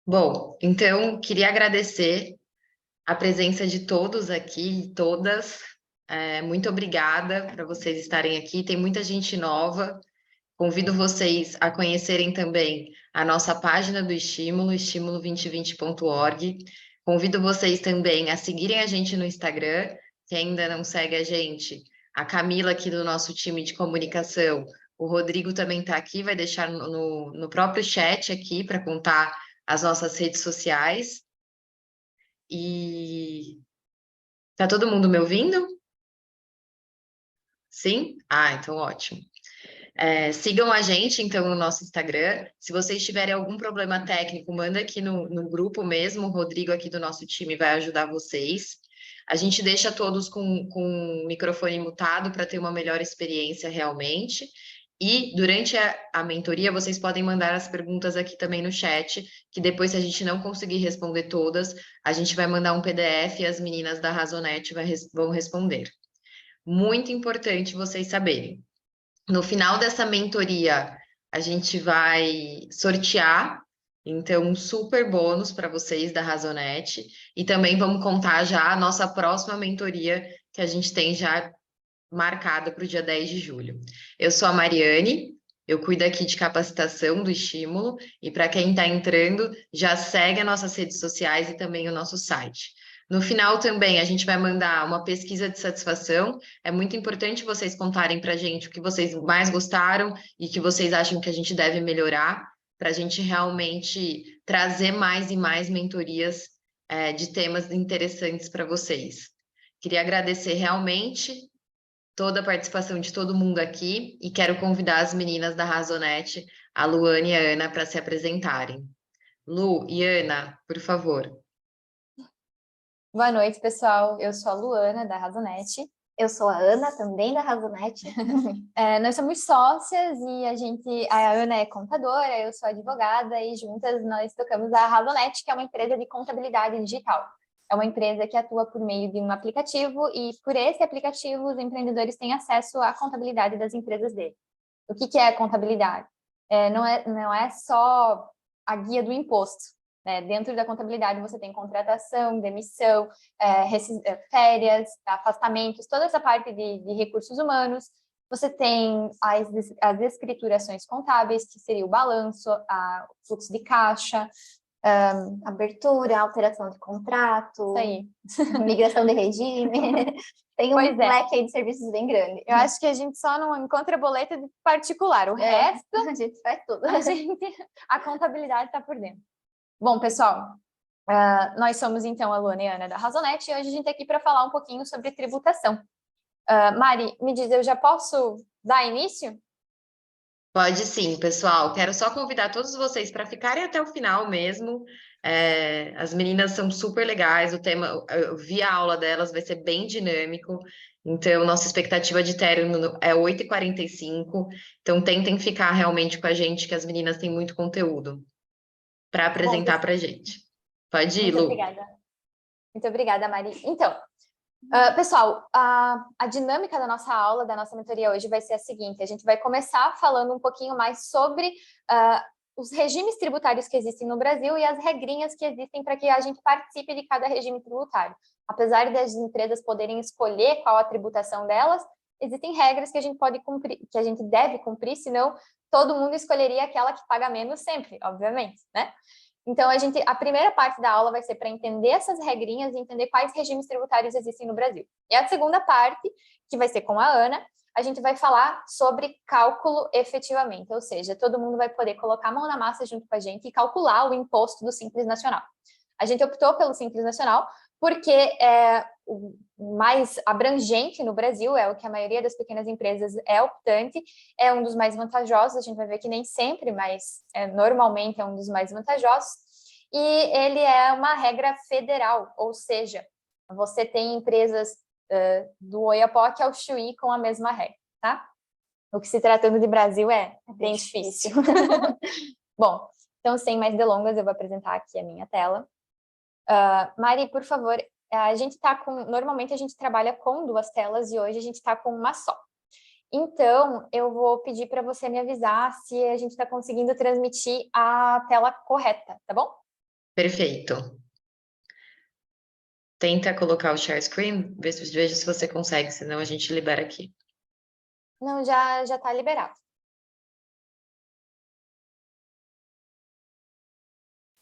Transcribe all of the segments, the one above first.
Bom, então queria agradecer a presença de todos aqui, todas. Muito obrigada para vocês estarem aqui. Tem muita gente nova. Convido vocês a conhecerem também a nossa página do Estímulo, estímulo2020.org. Convido vocês também a seguirem a gente no Instagram, que ainda não segue a gente. A Camila aqui do nosso time de comunicação. O Rodrigo também está aqui, vai deixar no próprio chat aqui para contar as nossas redes sociais. E tá todo mundo me ouvindo? Sim? Ah, então ótimo. Sigam a gente, então, no nosso Instagram. Se vocês tiverem algum problema técnico, manda aqui no grupo mesmo. O Rodrigo aqui do nosso time vai ajudar vocês. A gente deixa todos com o microfone mutado para ter uma melhor experiência realmente. E durante a mentoria, vocês podem mandar as perguntas aqui também no chat, que depois, se a gente não conseguir responder todas, a gente vai mandar um PDF e as meninas da Razonete vão responder. Muito importante vocês saberem. No final dessa mentoria, a gente vai sortear, então, um super bônus para vocês da Razonete. E também vamos contar já a nossa próxima mentoria, que a gente tem já marcada para o dia 10 de julho. Eu sou a Mariane, eu cuido aqui de capacitação do estímulo. E para quem está entrando, já segue as nossas redes sociais e também o nosso site. No final também a gente vai mandar uma pesquisa de satisfação. É muito importante vocês contarem para a gente o que vocês mais gostaram e que vocês acham que a gente deve melhorar, para a gente realmente trazer mais e mais mentorias de temas interessantes para vocês. Queria agradecer realmente toda a participação de todo mundo aqui e quero convidar as meninas da Razonete, a Luana e a Ana, para se apresentarem. Lu e Ana, por favor. Boa noite, pessoal. Eu sou a Luana, da Razonete. Eu sou a Ana, também da Razonete. Nós somos sócias e a Ana é contadora, eu sou advogada e juntas nós tocamos a Razonete, que é uma empresa de contabilidade digital. É uma empresa que atua por meio de um aplicativo e por esse aplicativo os empreendedores têm acesso à contabilidade das empresas deles. O que é a contabilidade? Não é só a guia do imposto. Dentro da contabilidade você tem contratação, demissão, férias, afastamentos, toda essa parte de recursos humanos. Você tem as escriturações contábeis, que seria o balanço, o fluxo de caixa, abertura, alteração de contrato, isso aí. migração de regime. Tem um leque aí de serviços bem grande. Eu acho que a gente só não encontra boleto de particular, o resto a gente faz tudo. A contabilidade está por dentro. Bom, pessoal, nós somos, então, a Luana e a Ana da Razonete, e hoje a gente está aqui para falar um pouquinho sobre tributação. Mari, me diz, eu já posso dar início? Pode sim, pessoal. Quero só convidar todos vocês para ficarem até o final mesmo. As meninas são super legais, o tema, eu vi a aula delas, vai ser bem dinâmico. Então, nossa expectativa de término é 8h45. Então, tentem ficar realmente com a gente, que as meninas têm muito conteúdo para apresentar para a gente. Pode ir, Muito Lu. obrigada. Muito obrigada, Mari. Então, pessoal, a dinâmica da nossa aula, da nossa mentoria hoje vai ser a seguinte: a gente vai começar falando um pouquinho mais sobre os regimes tributários que existem no Brasil e as regrinhas que existem para que a gente participe de cada regime tributário. Apesar das empresas poderem escolher qual a tributação delas, existem regras que a gente pode cumprir, que a gente deve cumprir, senão todo mundo escolheria aquela que paga menos sempre, obviamente, né? Então, a primeira parte da aula vai ser para entender essas regrinhas e entender quais regimes tributários existem no Brasil. E a segunda parte, que vai ser com a Ana, a gente vai falar sobre cálculo efetivamente, ou seja, todo mundo vai poder colocar a mão na massa junto com a gente e calcular o imposto do Simples Nacional. A gente optou pelo Simples Nacional porque é o mais abrangente no Brasil, é o que a maioria das pequenas empresas é optante, é um dos mais vantajosos, a gente vai ver que nem sempre, mas normalmente é um dos mais vantajosos, e ele é uma regra federal, ou seja, você tem empresas do Oiapoque ao Chuí com a mesma regra, tá? O que se tratando de Brasil é bem difícil. Bom, então sem mais delongas, eu vou apresentar aqui a minha tela. Mari, por favor, normalmente a gente trabalha com duas telas e hoje a gente está com uma só. Então, eu vou pedir para você me avisar se a gente está conseguindo transmitir a tela correta, tá bom? Perfeito. Tenta colocar o share screen, veja se você consegue, senão a gente libera aqui. Não, já está liberado.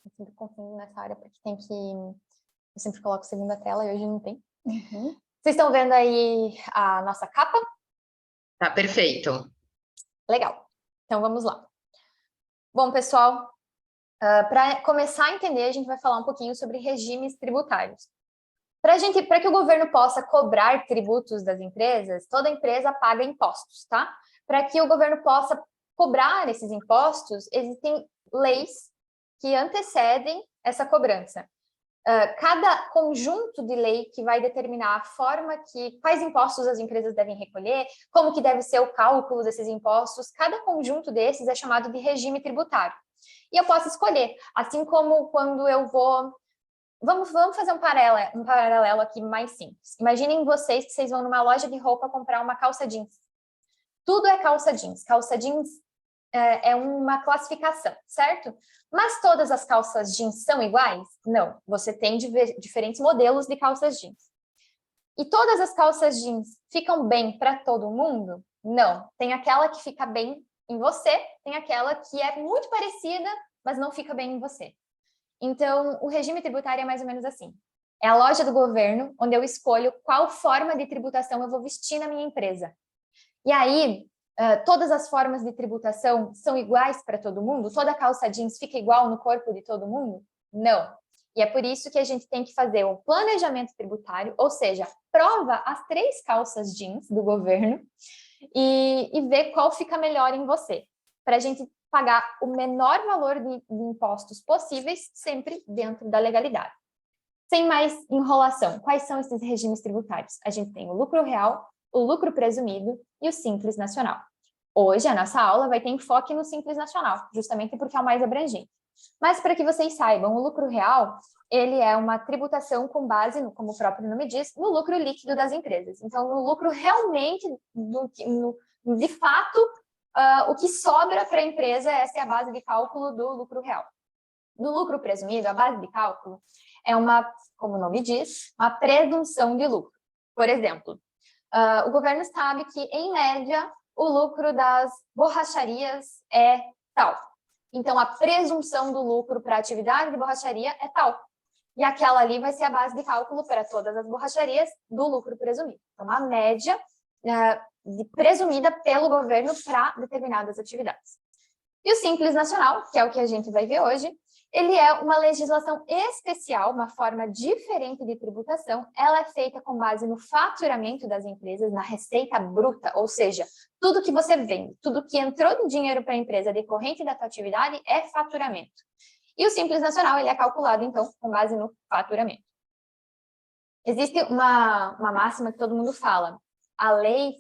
Eu sempre confundo nessa área, porque tem que... Eu sempre coloco segunda tela e hoje não tem. Vocês estão vendo aí a nossa capa? Tá, perfeito. Legal. Então, vamos lá. Bom, pessoal, para começar a entender, a gente vai falar um pouquinho sobre regimes tributários. Para que o governo possa cobrar tributos das empresas, toda empresa paga impostos, tá? Para que o governo possa cobrar esses impostos, existem leis que antecedem essa cobrança. Cada conjunto de lei que vai determinar a forma quais impostos as empresas devem recolher, como que deve ser o cálculo desses impostos, cada conjunto desses é chamado de regime tributário. E eu posso escolher, assim como quando eu vou... Vamos fazer um paralelo aqui mais simples. Imaginem vocês que vocês vão numa loja de roupa comprar uma calça jeans. Tudo é calça jeans. Calça jeans é uma classificação, certo? Mas todas as calças jeans são iguais? Não. Você tem diferentes modelos de calças jeans. E todas as calças jeans ficam bem para todo mundo? Não. Tem aquela que fica bem em você, tem aquela que é muito parecida, mas não fica bem em você. Então, o regime tributário é mais ou menos assim. É a loja do governo, onde eu escolho qual forma de tributação eu vou vestir na minha empresa. E aí, todas as formas de tributação são iguais para todo mundo? Toda calça jeans fica igual no corpo de todo mundo? Não. E é por isso que a gente tem que fazer um planejamento tributário, ou seja, prova as 3 calças jeans do governo e ver qual fica melhor em você, para a gente pagar o menor valor de impostos possíveis, sempre dentro da legalidade. Sem mais enrolação, quais são esses regimes tributários? A gente tem o lucro real, o lucro presumido e o Simples Nacional. Hoje, a nossa aula vai ter enfoque no Simples Nacional, justamente porque é o mais abrangente. Mas, para que vocês saibam, o lucro real, ele é uma tributação com base, como o próprio nome diz, no lucro líquido das empresas. Então, no lucro realmente, de fato, o que sobra para a empresa, essa é a base de cálculo do lucro real. No lucro presumido, a base de cálculo é como o nome diz, uma presunção de lucro. Por exemplo, o governo sabe que, em média, o lucro das borracharias é tal. Então, a presunção do lucro para a atividade de borracharia é tal. E aquela ali vai ser a base de cálculo para todas as borracharias do lucro presumido. Então, a média presumida pelo governo para determinadas atividades. E o Simples Nacional, que é o que a gente vai ver hoje, ele é uma legislação especial, uma forma diferente de tributação. Ela é feita com base no faturamento das empresas, na receita bruta, ou seja, tudo que você vende, tudo que entrou de dinheiro para a empresa decorrente da tua atividade é faturamento. E o Simples Nacional, ele é calculado, então, com base no faturamento. Existe uma máxima que todo mundo fala. A lei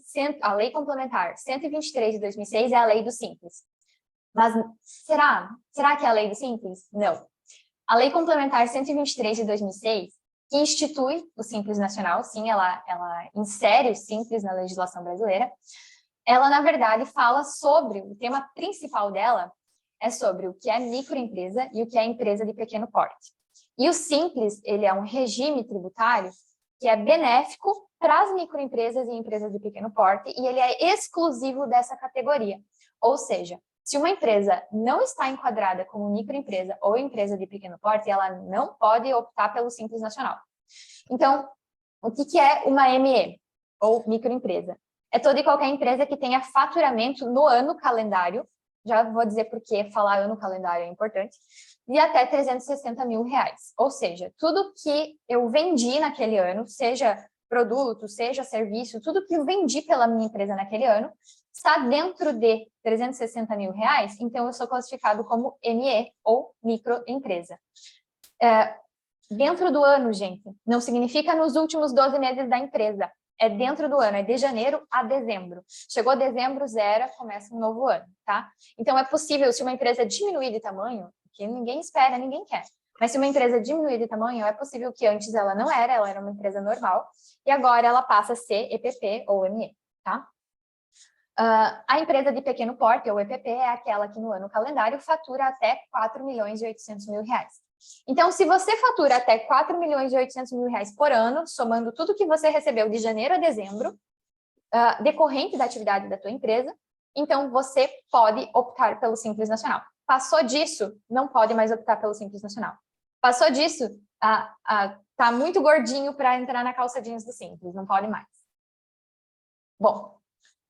complementar 123 de 2006 é a lei do Simples. Mas será que é a lei do Simples? Não. A lei complementar 123 de 2006, que institui o Simples Nacional, sim, ela insere o Simples na legislação brasileira, ela, na verdade, fala sobre, o tema principal dela é sobre o que é microempresa e o que é empresa de pequeno porte. E o Simples, ele é um regime tributário que é benéfico para as microempresas e empresas de pequeno porte, e ele é exclusivo dessa categoria. Ou seja, se uma empresa não está enquadrada como microempresa ou empresa de pequeno porte, ela não pode optar pelo Simples Nacional. Então, o que é uma ME, ou microempresa? É toda e qualquer empresa que tenha faturamento no ano calendário, já vou dizer por que falar ano calendário é importante, de até R$360 mil. Ou seja, tudo que eu vendi naquele ano, seja produto, seja serviço, tudo que eu vendi pela minha empresa naquele ano, está dentro de R$360 mil, então eu sou classificado como ME, ou microempresa. Dentro do ano, gente, não significa nos últimos 12 meses da empresa, é dentro do ano, é de janeiro a dezembro. Chegou dezembro, zero, começa um novo ano, tá? Então, é possível, se uma empresa diminuir de tamanho, que ninguém espera, ninguém quer, mas se uma empresa diminuir de tamanho, é possível que antes ela era uma empresa normal, e agora ela passa a ser EPP ou ME, tá? A empresa de pequeno porte, ou EPP, é aquela que no ano calendário fatura até R$4.800.000. Então, se você fatura até 4 milhões e 800 mil reais por ano, somando tudo que você recebeu de janeiro a dezembro, decorrente da atividade da tua empresa, então você pode optar pelo Simples Nacional. Passou disso, não pode mais optar pelo Simples Nacional. Passou disso, tá muito gordinho para entrar na calça jeans do Simples, não pode mais. Bom,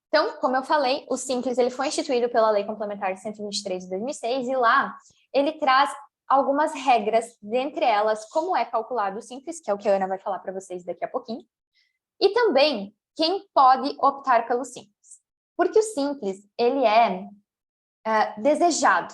então, como eu falei, o Simples ele foi instituído pela Lei Complementar 123 de 2006 e lá ele traz algumas regras, dentre elas como é calculado o Simples, que é o que a Ana vai falar para vocês daqui a pouquinho, e também quem pode optar pelo Simples. Porque o Simples, ele é desejado,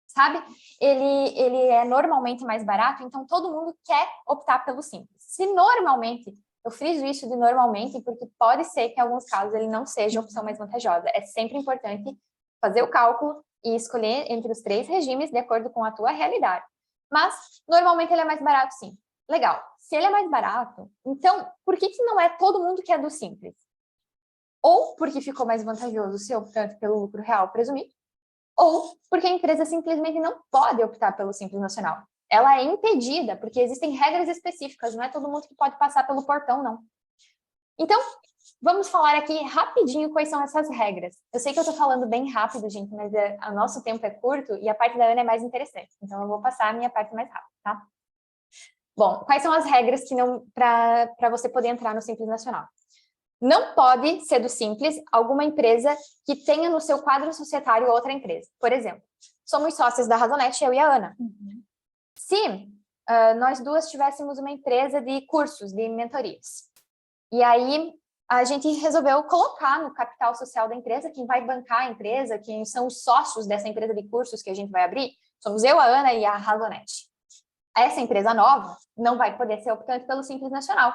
sabe? Ele é normalmente mais barato, então todo mundo quer optar pelo Simples. Se normalmente, eu friso isso de normalmente, porque pode ser que em alguns casos ele não seja a opção mais vantajosa. É sempre importante fazer o cálculo e escolher entre os 3 regimes de acordo com a tua realidade. Mas, normalmente ele é mais barato, sim. Legal. Se ele é mais barato, então, por que não é todo mundo que é do Simples? Ou porque ficou mais vantajoso ser optante pelo lucro real presumido, ou porque a empresa simplesmente não pode optar pelo Simples Nacional. Ela é impedida, porque existem regras específicas, não é todo mundo que pode passar pelo portão, não. Então, vamos falar aqui rapidinho quais são essas regras. Eu sei que eu estou falando bem rápido, gente, mas o nosso tempo é curto e a parte da Ana é mais interessante. Então, eu vou passar a minha parte mais rápido, tá? Bom, quais são as regras que não para você poder entrar no Simples Nacional? Não pode ser do Simples alguma empresa que tenha no seu quadro societário outra empresa. Por exemplo, somos sócias da Razonete, eu e a Ana. Se nós duas tivéssemos uma empresa de cursos, de mentorias, e aí a gente resolveu colocar no capital social da empresa, quem vai bancar a empresa, quem são os sócios dessa empresa de cursos que a gente vai abrir, somos eu, a Ana e a Razonete. Essa empresa nova não vai poder ser optante pelo Simples Nacional.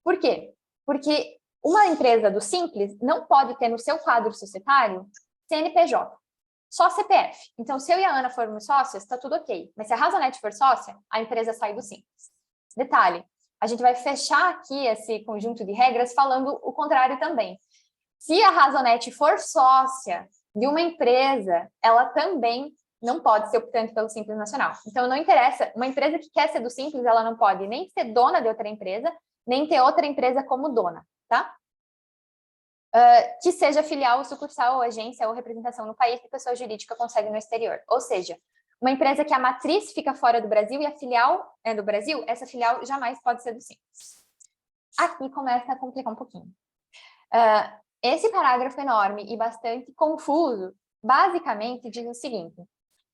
Por quê? Porque uma empresa do Simples não pode ter no seu quadro societário CNPJ, só CPF. Então, se eu e a Ana formos sócias, está tudo ok. Mas se a Razonete for sócia, a empresa sai do Simples. Detalhe, a gente vai fechar aqui esse conjunto de regras falando o contrário também. Se a Razonete for sócia de uma empresa, ela também não pode ser optante pelo Simples Nacional. Então, não interessa, uma empresa que quer ser do Simples, ela não pode nem ser dona de outra empresa, nem ter outra empresa como dona, tá? Que seja filial, sucursal, ou agência, ou representação no país que pessoa jurídica consegue no exterior. Ou seja, uma empresa que a matriz fica fora do Brasil e a filial é do Brasil, essa filial jamais pode ser do Simples. Aqui começa a complicar um pouquinho. Esse parágrafo enorme e bastante confuso, basicamente diz o seguinte: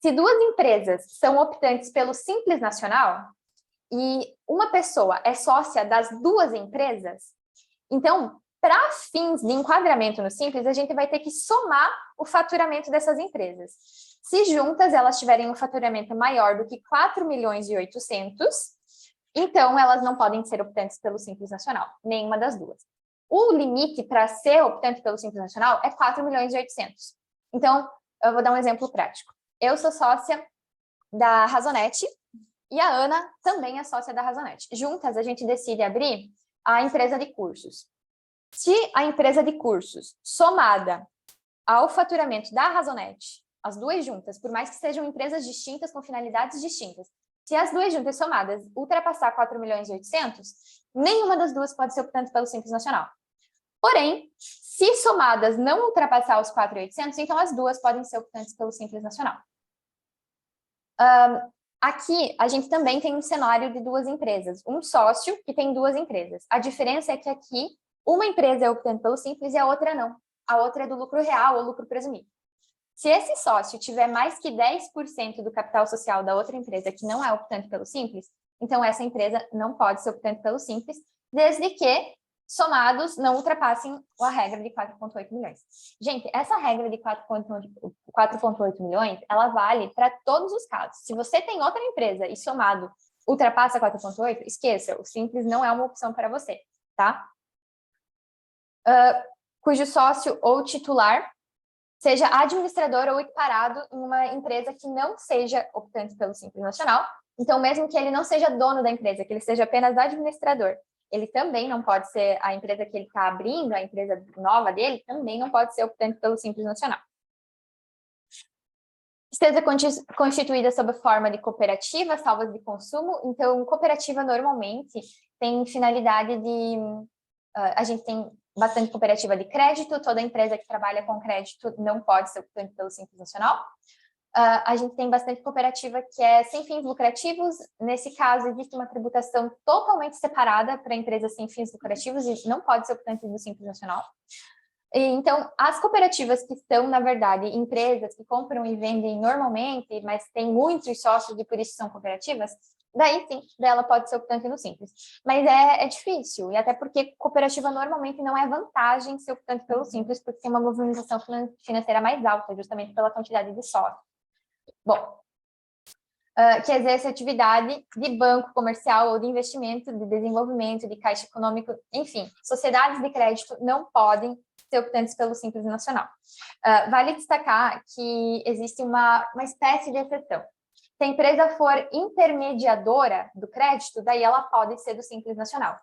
se 2 empresas são optantes pelo Simples Nacional e uma pessoa é sócia das 2 empresas, então, para fins de enquadramento no Simples, a gente vai ter que somar o faturamento dessas empresas. Se juntas elas tiverem um faturamento maior do que 4 milhões e 800, então elas não podem ser optantes pelo Simples Nacional, nenhuma das 2. O limite para ser optante pelo Simples Nacional é 4 milhões e 800. Então, eu vou dar um exemplo prático. Eu sou sócia da Razonete e a Ana também é sócia da Razonete. Juntas, a gente decide abrir a empresa de cursos. Se a empresa de cursos, somada ao faturamento da Razonete, as 2 juntas, por mais que sejam empresas distintas com finalidades distintas, se as 2 juntas somadas ultrapassar 4 milhões e 800, nenhuma das 2 pode ser optante pelo Simples Nacional. Porém, se somadas não ultrapassar os 4.800, então as 2 podem ser optantes pelo Simples Nacional. Aqui, a gente também tem um cenário de 2 empresas. Um sócio que tem 2 empresas. A diferença é que aqui, uma empresa é optante pelo Simples e a outra não. A outra é do lucro real ou lucro presumido. Se esse sócio tiver mais que 10% do capital social da outra empresa que não é optante pelo Simples, então essa empresa não pode ser optante pelo Simples, desde que somados não ultrapassem a regra de 4,8 milhões. Gente, essa regra de 4,8 milhões, ela vale para todos os casos. Se você tem outra empresa e somado ultrapassa 4,8, esqueça, o Simples não é uma opção para você, tá? Cujo sócio ou titular seja administrador ou equiparado em uma empresa que não seja optante pelo Simples Nacional. Então, mesmo que ele não seja dono da empresa, que ele seja apenas administrador, ele também não pode ser, a empresa que ele está abrindo, a empresa nova dele, também não pode ser optante pelo Simples Nacional. Despesa constituída sob forma de cooperativa, salvas de consumo. Então, cooperativa normalmente tem finalidade de... a gente tem bastante cooperativa de crédito, toda empresa que trabalha com crédito não pode ser optante pelo Simples Nacional. A gente tem bastante cooperativa que é sem fins lucrativos. Nesse caso, existe uma tributação totalmente separada para empresas sem fins lucrativos e não pode ser optante do Simples Nacional. Então, as cooperativas que são, na verdade, empresas que compram e vendem normalmente, mas tem muitos sócios e por isso são cooperativas, daí sim, ela pode ser optante no Simples. Mas é difícil, e até porque cooperativa normalmente não é vantagem ser optante pelo Simples, porque tem uma movimentação financeira mais alta, justamente pela quantidade de sócios. Bom, que exerce atividade de banco comercial ou de investimento, de desenvolvimento, de caixa econômico, enfim, sociedades de crédito não podem ser optantes pelo Simples Nacional. Vale destacar que existe uma espécie de exceção. Se a empresa for intermediadora do crédito, daí ela pode ser do Simples Nacional.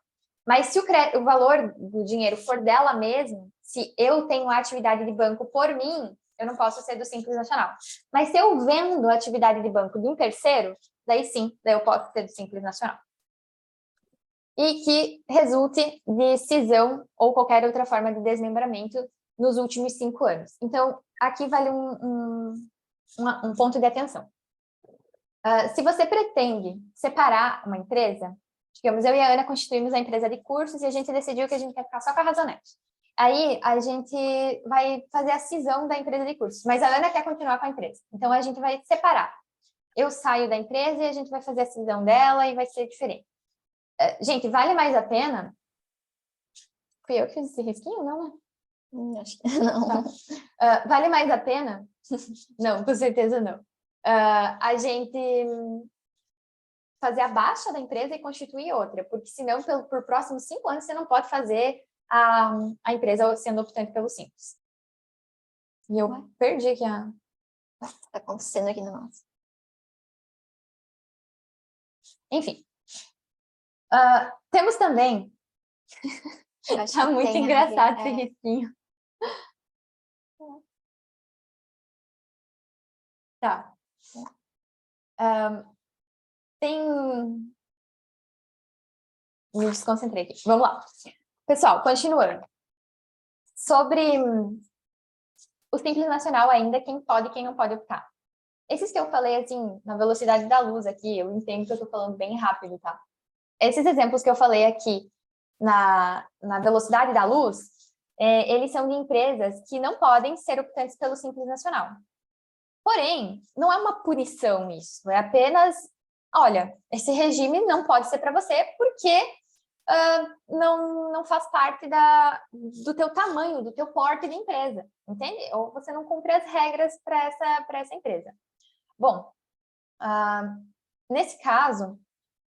Mas se o valor do dinheiro for dela mesma, se eu tenho a atividade de banco por mim, eu não posso ser do Simples Nacional. Mas se eu vendo a atividade de banco de um terceiro, daí sim, daí eu posso ser do Simples Nacional. E que resulte de cisão ou qualquer outra forma de desmembramento nos últimos 5 anos. Então, aqui vale um ponto de atenção. Se você pretende separar uma empresa, digamos, eu e a Ana constituímos a empresa de cursos e a gente decidiu que a gente quer ficar só com a Razonete. Aí, a gente vai fazer a cisão da empresa de cursos, mas a Ana quer continuar com a empresa. Então, a gente vai separar. Eu saio da empresa e a gente vai fazer a cisão dela e vai ser diferente. Gente, vale mais a pena... Fui eu que fiz esse risquinho, não, né? Acho que não. Tá. Vale mais a pena? Não, com certeza não. A gente fazer a baixa da empresa e constituir outra, porque senão, por próximos 5 anos, você não pode fazer a empresa sendo optante pelo Simples. E eu perdi aqui a... O que está acontecendo aqui no nosso? Enfim. Temos também... Tá muito engraçado esse risquinho. Tá. Tem... Me desconcentrei aqui. Vamos lá. Pessoal, continuando. Sobre o Simples Nacional ainda, quem pode e quem não pode optar. Esses que eu falei, assim, na velocidade da luz aqui, eu entendo que eu tô falando bem rápido, tá? Esses exemplos que eu falei aqui na velocidade da luz, eles são de empresas que não podem ser optantes pelo Simples Nacional. Porém, não é uma punição isso, é apenas, olha, esse regime não pode ser para você porque não faz parte do teu tamanho, do teu porte de empresa, entende? Ou você não cumpre as regras para essa empresa. Bom, nesse caso,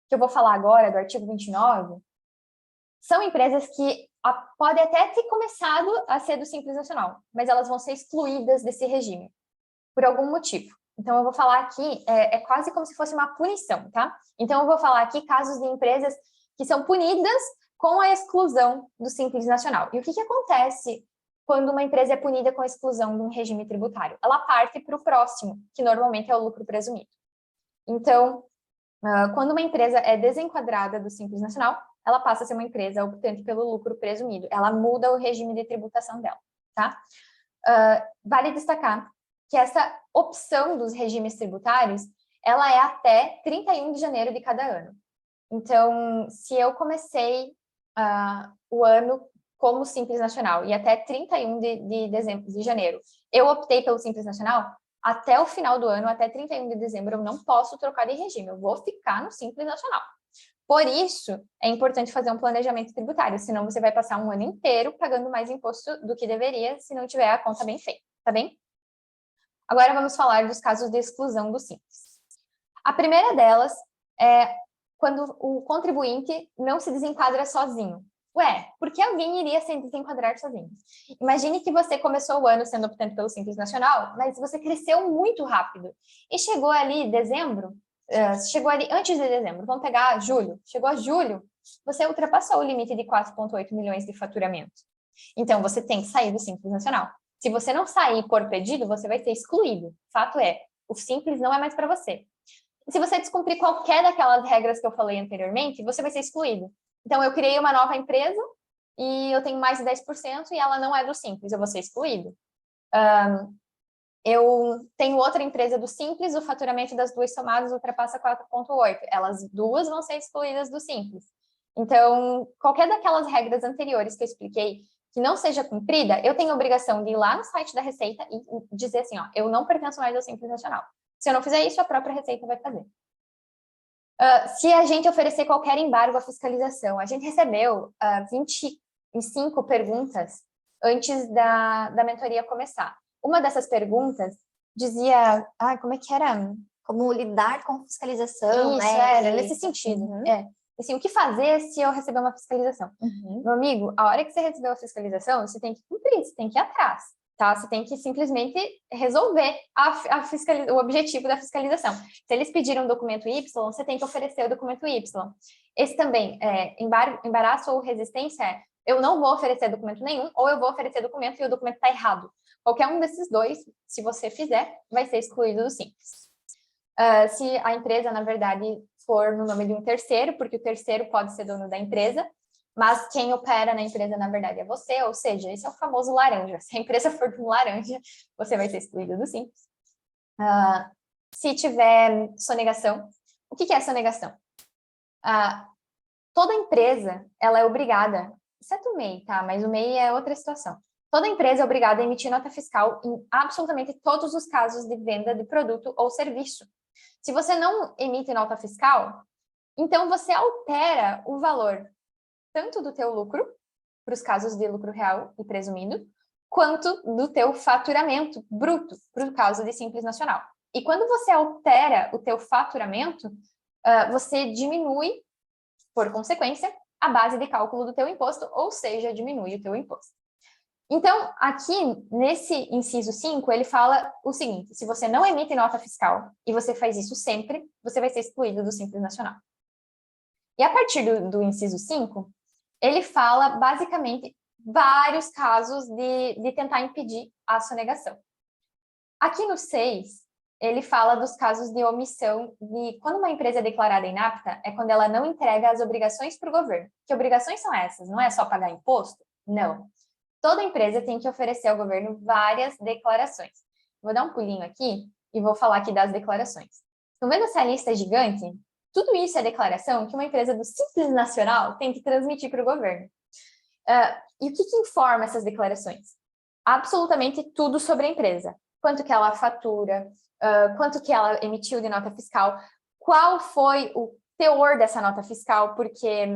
que eu vou falar agora, do artigo 29, são empresas que podem até ter começado a ser do Simples Nacional, mas elas vão ser excluídas desse regime, por algum motivo. Então, eu vou falar aqui, é quase como se fosse uma punição, tá? Então, eu vou falar aqui casos de empresas que são punidas com a exclusão do Simples Nacional. E o que acontece quando uma empresa é punida com a exclusão de um regime tributário? Ela parte para o próximo, que normalmente é o lucro presumido. Então, quando uma empresa é desenquadrada do Simples Nacional, ela passa a ser uma empresa optante pelo lucro presumido. Ela muda o regime de tributação dela, tá? Vale destacar que essa opção dos regimes tributários, ela é até 31 de janeiro de cada ano. Então, se eu comecei o ano como Simples Nacional e até 31 de janeiro, eu optei pelo Simples Nacional, até o final do ano, até 31 de dezembro, eu não posso trocar de regime, eu vou ficar no Simples Nacional. Por isso, é importante fazer um planejamento tributário, senão você vai passar um ano inteiro pagando mais imposto do que deveria, se não tiver a conta bem feita, tá bem? Agora vamos falar dos casos de exclusão do Simples. A primeira delas é quando o contribuinte não se desenquadra sozinho. Ué, por que alguém iria se desenquadrar sozinho? Imagine que você começou o ano sendo optante pelo Simples Nacional, mas você cresceu muito rápido. E chegou ali dezembro, chegou ali antes de dezembro, vamos pegar julho. Chegou a julho, você ultrapassou o limite de 4,8 milhões de faturamento. Então, você tem que sair do Simples Nacional. Se você não sair por pedido, você vai ser excluído. Fato é, O simples não é mais para você. Se você descumprir qualquer daquelas regras que eu falei anteriormente, você vai ser excluído. Então, eu criei uma nova empresa e eu tenho mais de 10% e ela não é do Simples, eu vou ser excluído. Eu tenho outra empresa do Simples, o faturamento das duas somadas ultrapassa 4,8. Elas duas vão ser excluídas do Simples. Então, qualquer daquelas regras anteriores que eu expliquei que não seja cumprida, eu tenho a obrigação de ir lá no site da Receita e dizer assim, ó, eu não pertenço mais ao Simples Nacional. Se eu não fizer isso, a própria Receita vai fazer. Se a gente oferecer qualquer embargo à fiscalização, a gente recebeu 25 perguntas antes da mentoria começar. Uma dessas perguntas dizia, como é que era? Como lidar com fiscalização, Isso, né? era nesse sentido. Assim, o que fazer se eu receber uma fiscalização? Meu amigo, a hora que você recebeu a fiscalização, você tem que cumprir, você tem que ir atrás. Tá? Você tem que simplesmente resolver o objetivo da fiscalização. Se eles pediram um documento Y, você tem que oferecer o documento Y. Esse também, embaraço ou resistência eu não vou oferecer documento nenhum, ou eu vou oferecer documento e o documento está errado. Qualquer um desses dois, se você fizer, vai ser excluído do Simples. Se a empresa, na verdade, for no nome de um terceiro, porque o terceiro pode ser dono da empresa, mas quem opera na empresa, na verdade, é você, ou seja, esse é o famoso laranja. Se a empresa for de um laranja, você vai ser excluído do Simples. Se tiver sonegação, o que é sonegação? Toda empresa, ela é obrigada, exceto o MEI, tá? Mas o MEI é outra situação. Toda empresa é obrigada a emitir nota fiscal em absolutamente todos os casos de venda de produto ou serviço. Se você não emite nota fiscal, então você altera o valor tanto do teu lucro, para os casos de lucro real e presumido, quanto do teu faturamento bruto, para o caso de Simples Nacional. E quando você altera o teu faturamento, você diminui, por consequência, a base de cálculo do teu imposto, ou seja, diminui o teu imposto. Então, aqui, nesse inciso 5, ele fala o seguinte, se você não emite nota fiscal, e você faz isso sempre, você vai ser excluído do Simples Nacional. E a partir do inciso 5, ele fala, basicamente, vários casos de tentar impedir a sonegação. Aqui no 6, ele fala dos casos de omissão de quando uma empresa é declarada inapta, é quando ela não entrega as obrigações para o governo. Que obrigações são essas? Não é só pagar imposto? Não. Toda empresa tem que oferecer ao governo várias declarações. Vou dar um pulinho aqui e vou falar aqui das declarações. Estão vendo essa lista gigante? Tudo isso é declaração que uma empresa do Simples Nacional tem que transmitir para o governo. E o que informa essas declarações? Absolutamente tudo sobre a empresa. Quanto que ela fatura, quanto que ela emitiu de nota fiscal, qual foi o teor dessa nota fiscal, porque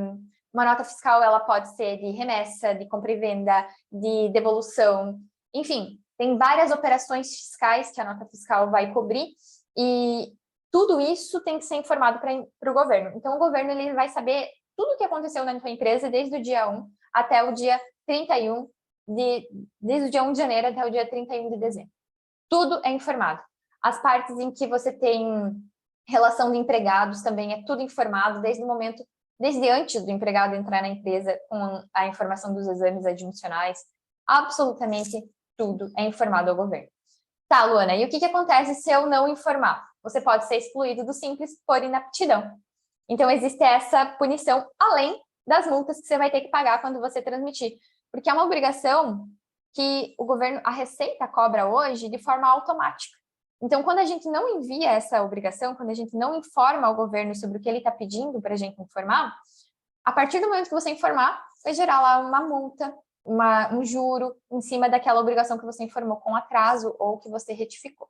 uma nota fiscal ela pode ser de remessa, de compra e venda, de devolução, enfim, tem várias operações fiscais que a nota fiscal vai cobrir e tudo isso tem que ser informado para o governo. Então, o governo ele vai saber tudo o que aconteceu na sua empresa desde o dia 1 até o dia 31 desde o dia 1 de janeiro até o dia 31 de dezembro. Tudo é informado. As partes em que você tem relação de empregados também é tudo informado desde antes do empregado entrar na empresa com a informação dos exames admissionais. Absolutamente tudo é informado ao governo. Tá, Luana, e o que acontece se eu não informar? Você pode ser excluído do Simples por inaptidão. Então, existe essa punição, além das multas que você vai ter que pagar quando você transmitir. Porque é uma obrigação que o governo, a Receita cobra hoje de forma automática. Então, quando a gente não envia essa obrigação, quando a gente não informa o governo sobre o que ele está pedindo para a gente informar, a partir do momento que você informar, vai gerar lá uma multa, um juro em cima daquela obrigação que você informou com atraso ou que você retificou.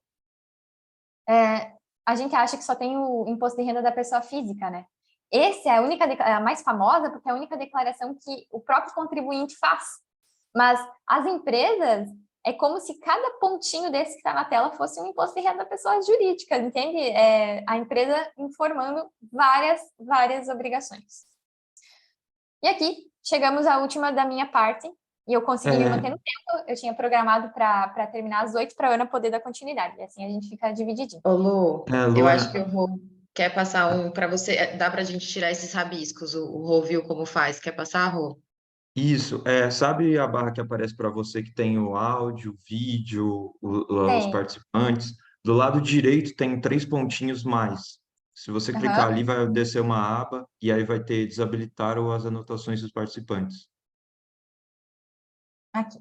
A gente acha que só tem o imposto de renda da pessoa física, né? Essa é a mais famosa porque é a única declaração que o próprio contribuinte faz. Mas as empresas, é como se cada pontinho desse que está na tela fosse um imposto de renda da pessoa jurídica, entende? A empresa informando várias obrigações. E aqui, chegamos à última da minha parte, e eu consegui me manter no tempo, eu tinha programado para terminar às 8 para a Ana poder dar continuidade, e assim a gente fica divididinho. Ô, Lu, Lu, eu acho que o Rô quer passar um para você, dá para a gente tirar esses rabiscos, o Rô viu como faz, quer passar, Rô? Isso, sabe a barra que aparece para você que tem o áudio, o vídeo, os Tem. participantes? Do lado direito tem 3 pontinhos mais. Se você clicar Aham. ali, vai descer uma aba e aí vai ter desabilitar ou as anotações dos participantes. Aqui.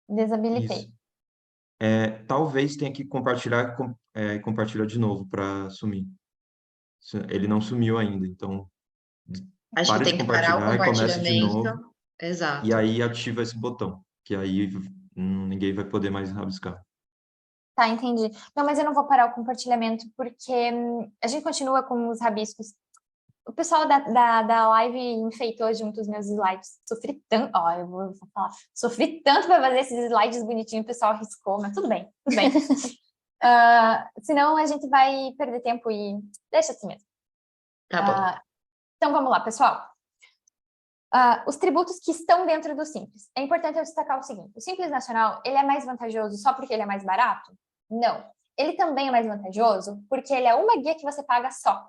Desabilitei. Isso. Talvez tenha que compartilhar e compartilhar de novo para sumir. Ele não sumiu ainda, então Acho que pare de tem que parar o compartilhar e comece de compartilhamento. novo, e Exato. aí ativa esse botão, que aí ninguém vai poder mais rabiscar. Tá, entendi. Não, mas eu não vou parar o compartilhamento, porque a gente continua com os rabiscos. O pessoal da live enfeitou junto os meus slides. Sofri tanto, ó, eu vou falar. Sofri tanto para fazer esses slides bonitinhos, o pessoal riscou, mas tudo bem, tudo bem. Senão a gente vai perder tempo e deixa assim mesmo. Tá bom. Então vamos lá, pessoal. Os tributos que estão dentro do Simples. É importante eu destacar o seguinte: o Simples Nacional, ele é mais vantajoso só porque ele é mais barato? Não. Ele também é mais vantajoso porque ele é uma guia que você paga só.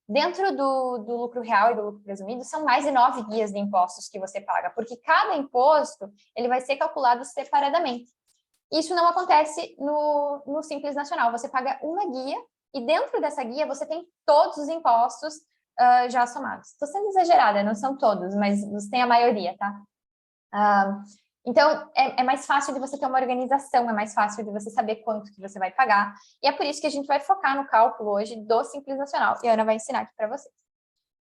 Dentro do lucro real e do lucro presumido, são mais de 9 guias de impostos que você paga, porque cada imposto ele vai ser calculado separadamente. Isso não acontece no Simples Nacional. Você paga uma guia e dentro dessa guia você tem todos os impostos já somados. Estou sendo exagerada, não são todos, mas você tem a maioria, tá? Então, é mais fácil de você ter uma organização, é mais fácil de você saber quanto que você vai pagar. E é por isso que a gente vai focar no cálculo hoje do Simples Nacional. E a Ana vai ensinar aqui para vocês.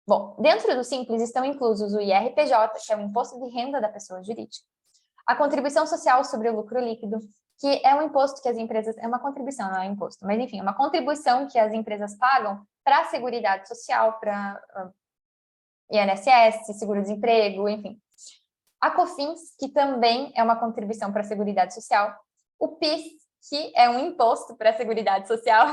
Bom, dentro do Simples estão inclusos o IRPJ, que é o Imposto de Renda da Pessoa Jurídica, a Contribuição Social sobre o Lucro Líquido, que é um imposto que as empresas... É uma contribuição, não é um imposto, mas enfim, é uma contribuição que as empresas pagam para a Seguridade Social, para INSS, Seguro-Desemprego, enfim. A COFINS, que também é uma contribuição para a Seguridade Social. O PIS, que é um imposto para a Seguridade Social.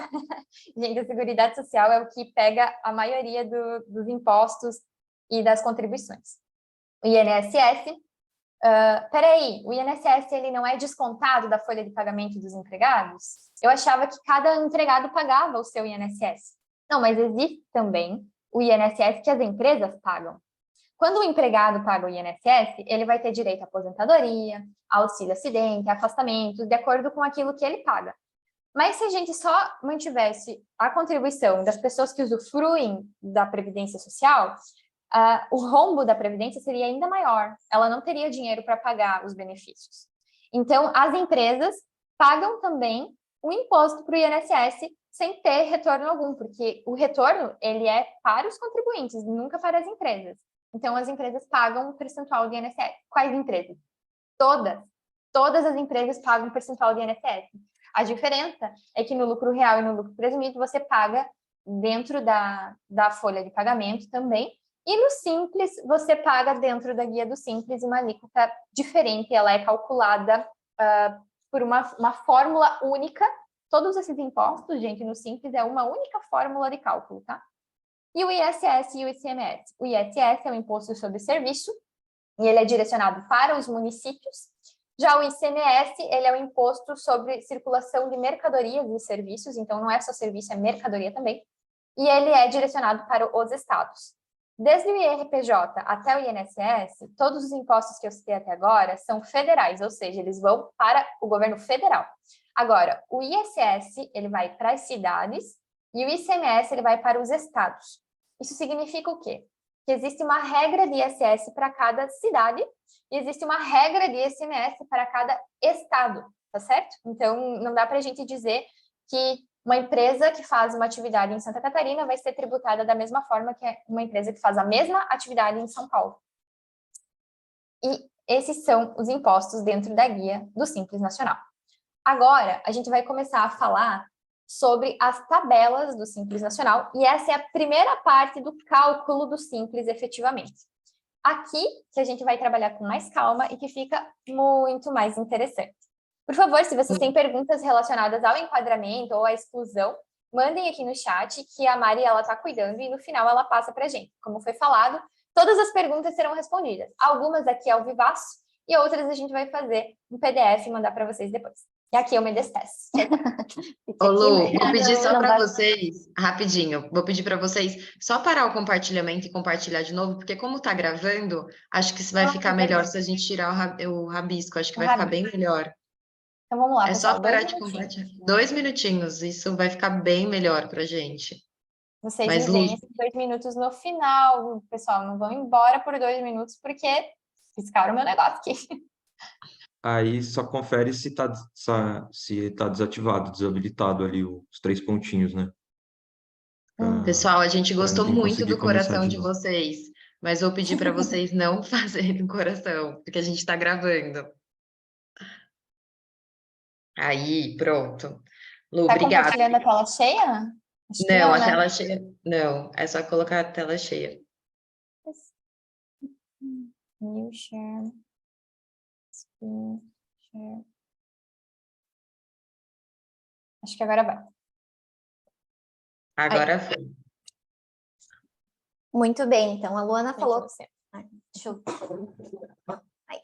Gente, a Seguridade Social é o que pega a maioria dos impostos e das contribuições. O INSS, peraí, o INSS ele não é descontado da folha de pagamento dos empregados? Eu achava que cada empregado pagava o seu INSS. Não, mas existe também o INSS que as empresas pagam. Quando o empregado paga o INSS, ele vai ter direito à aposentadoria, auxílio acidente, afastamentos, de acordo com aquilo que ele paga. Mas se a gente só mantivesse a contribuição das pessoas que usufruem da Previdência Social, o rombo da Previdência seria ainda maior. Ela não teria dinheiro para pagar os benefícios. Então, as empresas pagam também o imposto para o INSS sem ter retorno algum, porque o retorno ele é para os contribuintes, nunca para as empresas. Então, as empresas pagam um percentual de INSS. Quais empresas? Todas. Todas as empresas pagam um percentual de INSS. A diferença é que no lucro real e no lucro presumido, você paga dentro da folha de pagamento também. E no Simples, você paga dentro da guia do Simples uma alíquota diferente. Ela é calculada por uma fórmula única. Todos esses impostos, gente, no Simples é uma única fórmula de cálculo, tá? E o ISS e o ICMS. O ISS é o Imposto sobre Serviço, e ele é direcionado para os municípios. Já o ICMS, ele é o Imposto sobre Circulação de Mercadorias e Serviços, então não é só serviço, é mercadoria também. E ele é direcionado para os estados. Desde o IRPJ até o INSS, todos os impostos que eu citei até agora são federais, ou seja, eles vão para o governo federal. Agora, o ISS, ele vai para as cidades, e o ICMS ele vai para os estados. Isso significa o quê? Que existe uma regra de ISS para cada cidade e existe uma regra de ICMS para cada estado, tá certo? Então, não dá para a gente dizer que uma empresa que faz uma atividade em Santa Catarina vai ser tributada da mesma forma que uma empresa que faz a mesma atividade em São Paulo. E esses são os impostos dentro da guia do Simples Nacional. Agora, a gente vai começar a falar sobre as tabelas do Simples Nacional, e essa é a primeira parte do cálculo do Simples efetivamente. Aqui que a gente vai trabalhar com mais calma e que fica muito mais interessante. Por favor, se vocês têm perguntas relacionadas ao enquadramento ou à exclusão, mandem aqui no chat, que a Mari está cuidando, e no final ela passa para a gente. Como foi falado, todas as perguntas serão respondidas. Algumas aqui ao vivaço, e outras a gente vai fazer um PDF e mandar para vocês depois. E aqui eu me despeço. Ô, Lu, vou pedir só para vocês, rapidinho, vou pedir para vocês só parar o compartilhamento e compartilhar de novo, porque como está gravando, acho que vai ficar melhor se a gente tirar o rabisco, acho que vai ficar bem melhor. Então, vamos lá, É só pessoal, parar 2 de minutinhos. compartilhar. 2 minutinhos, isso vai ficar bem melhor pra gente. Vocês Mas, me Lu, deem esses 2 minutos no final, pessoal. Não vão embora por 2 minutos, porque piscaram o meu negócio aqui. Aí só confere se tá desativado, desabilitado ali os 3 pontinhos, né? pessoal, a gente Para gostou ninguém muito conseguir do começar coração de de novo. vocês, mas vou pedir para vocês não fazerem coração, porque a gente está gravando. Aí, pronto. Lu, Tá obrigada. compartilhando a tela cheia? Acho que Não, não, a né? tela cheia. Não, é só colocar a tela cheia. New share. Screen share. Acho que agora vai. Agora foi. Muito bem, então a Luana Aqui falou. você. Deixa eu. Aí.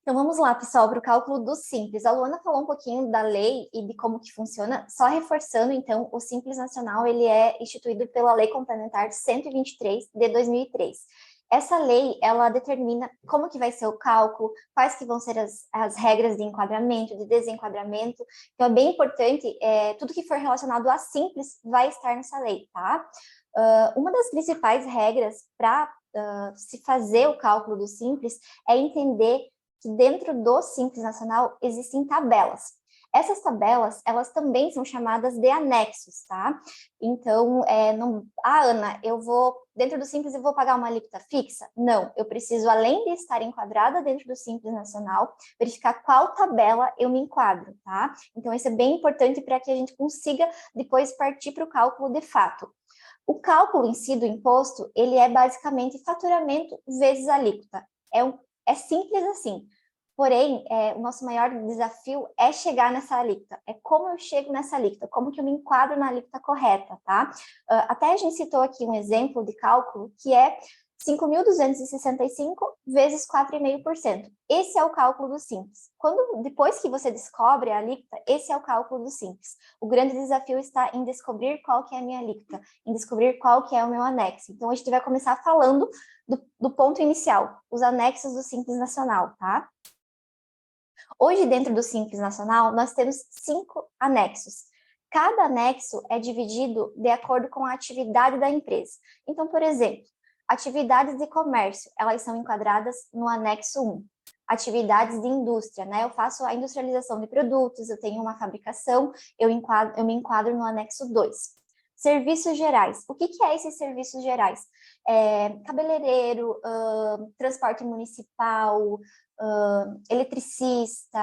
Então vamos lá, pessoal, para o cálculo do simples. A Luana falou um pouquinho da lei e de como que funciona, só reforçando, então, o Simples Nacional, ele é instituído pela Lei Complementar 123 de 2003. Essa lei, ela determina como que vai ser o cálculo, quais que vão ser as regras de enquadramento, de desenquadramento. Então, é bem importante, tudo que for relacionado a simples vai estar nessa lei, tá? Uma das principais regras para se fazer o cálculo do simples é entender que dentro do Simples Nacional existem tabelas. Essas tabelas, elas também são chamadas de anexos, tá? Então, Ana, dentro do Simples eu vou pagar uma alíquota fixa? Não, eu preciso, além de estar enquadrada dentro do Simples Nacional, verificar qual tabela eu me enquadro, tá? Então, isso é bem importante para que a gente consiga depois partir para o cálculo de fato. O cálculo em si do imposto, ele é basicamente faturamento vezes alíquota. É simples assim. Porém, o nosso maior desafio é chegar nessa alíquota. É como eu chego nessa alíquota, como que eu me enquadro na alíquota correta, tá? Até a gente citou aqui um exemplo de cálculo que é 5.265 vezes 4,5%. Esse é o cálculo do simples. Depois que você descobre a alíquota, esse é o cálculo do simples. O grande desafio está em descobrir qual que é a minha alíquota, em descobrir qual que é o meu anexo. Então, a gente vai começar falando do ponto inicial, os anexos do Simples Nacional, tá? Hoje, dentro do Simples Nacional, nós temos 5 anexos. Cada anexo é dividido de acordo com a atividade da empresa. Então, por exemplo, atividades de comércio, elas são enquadradas no anexo 1. Atividades de indústria, né? Eu faço a industrialização de produtos, eu tenho uma fabricação, eu me enquadro no anexo 2. Serviços gerais. O que é esses serviços gerais? Cabeleireiro, transporte municipal, eletricista,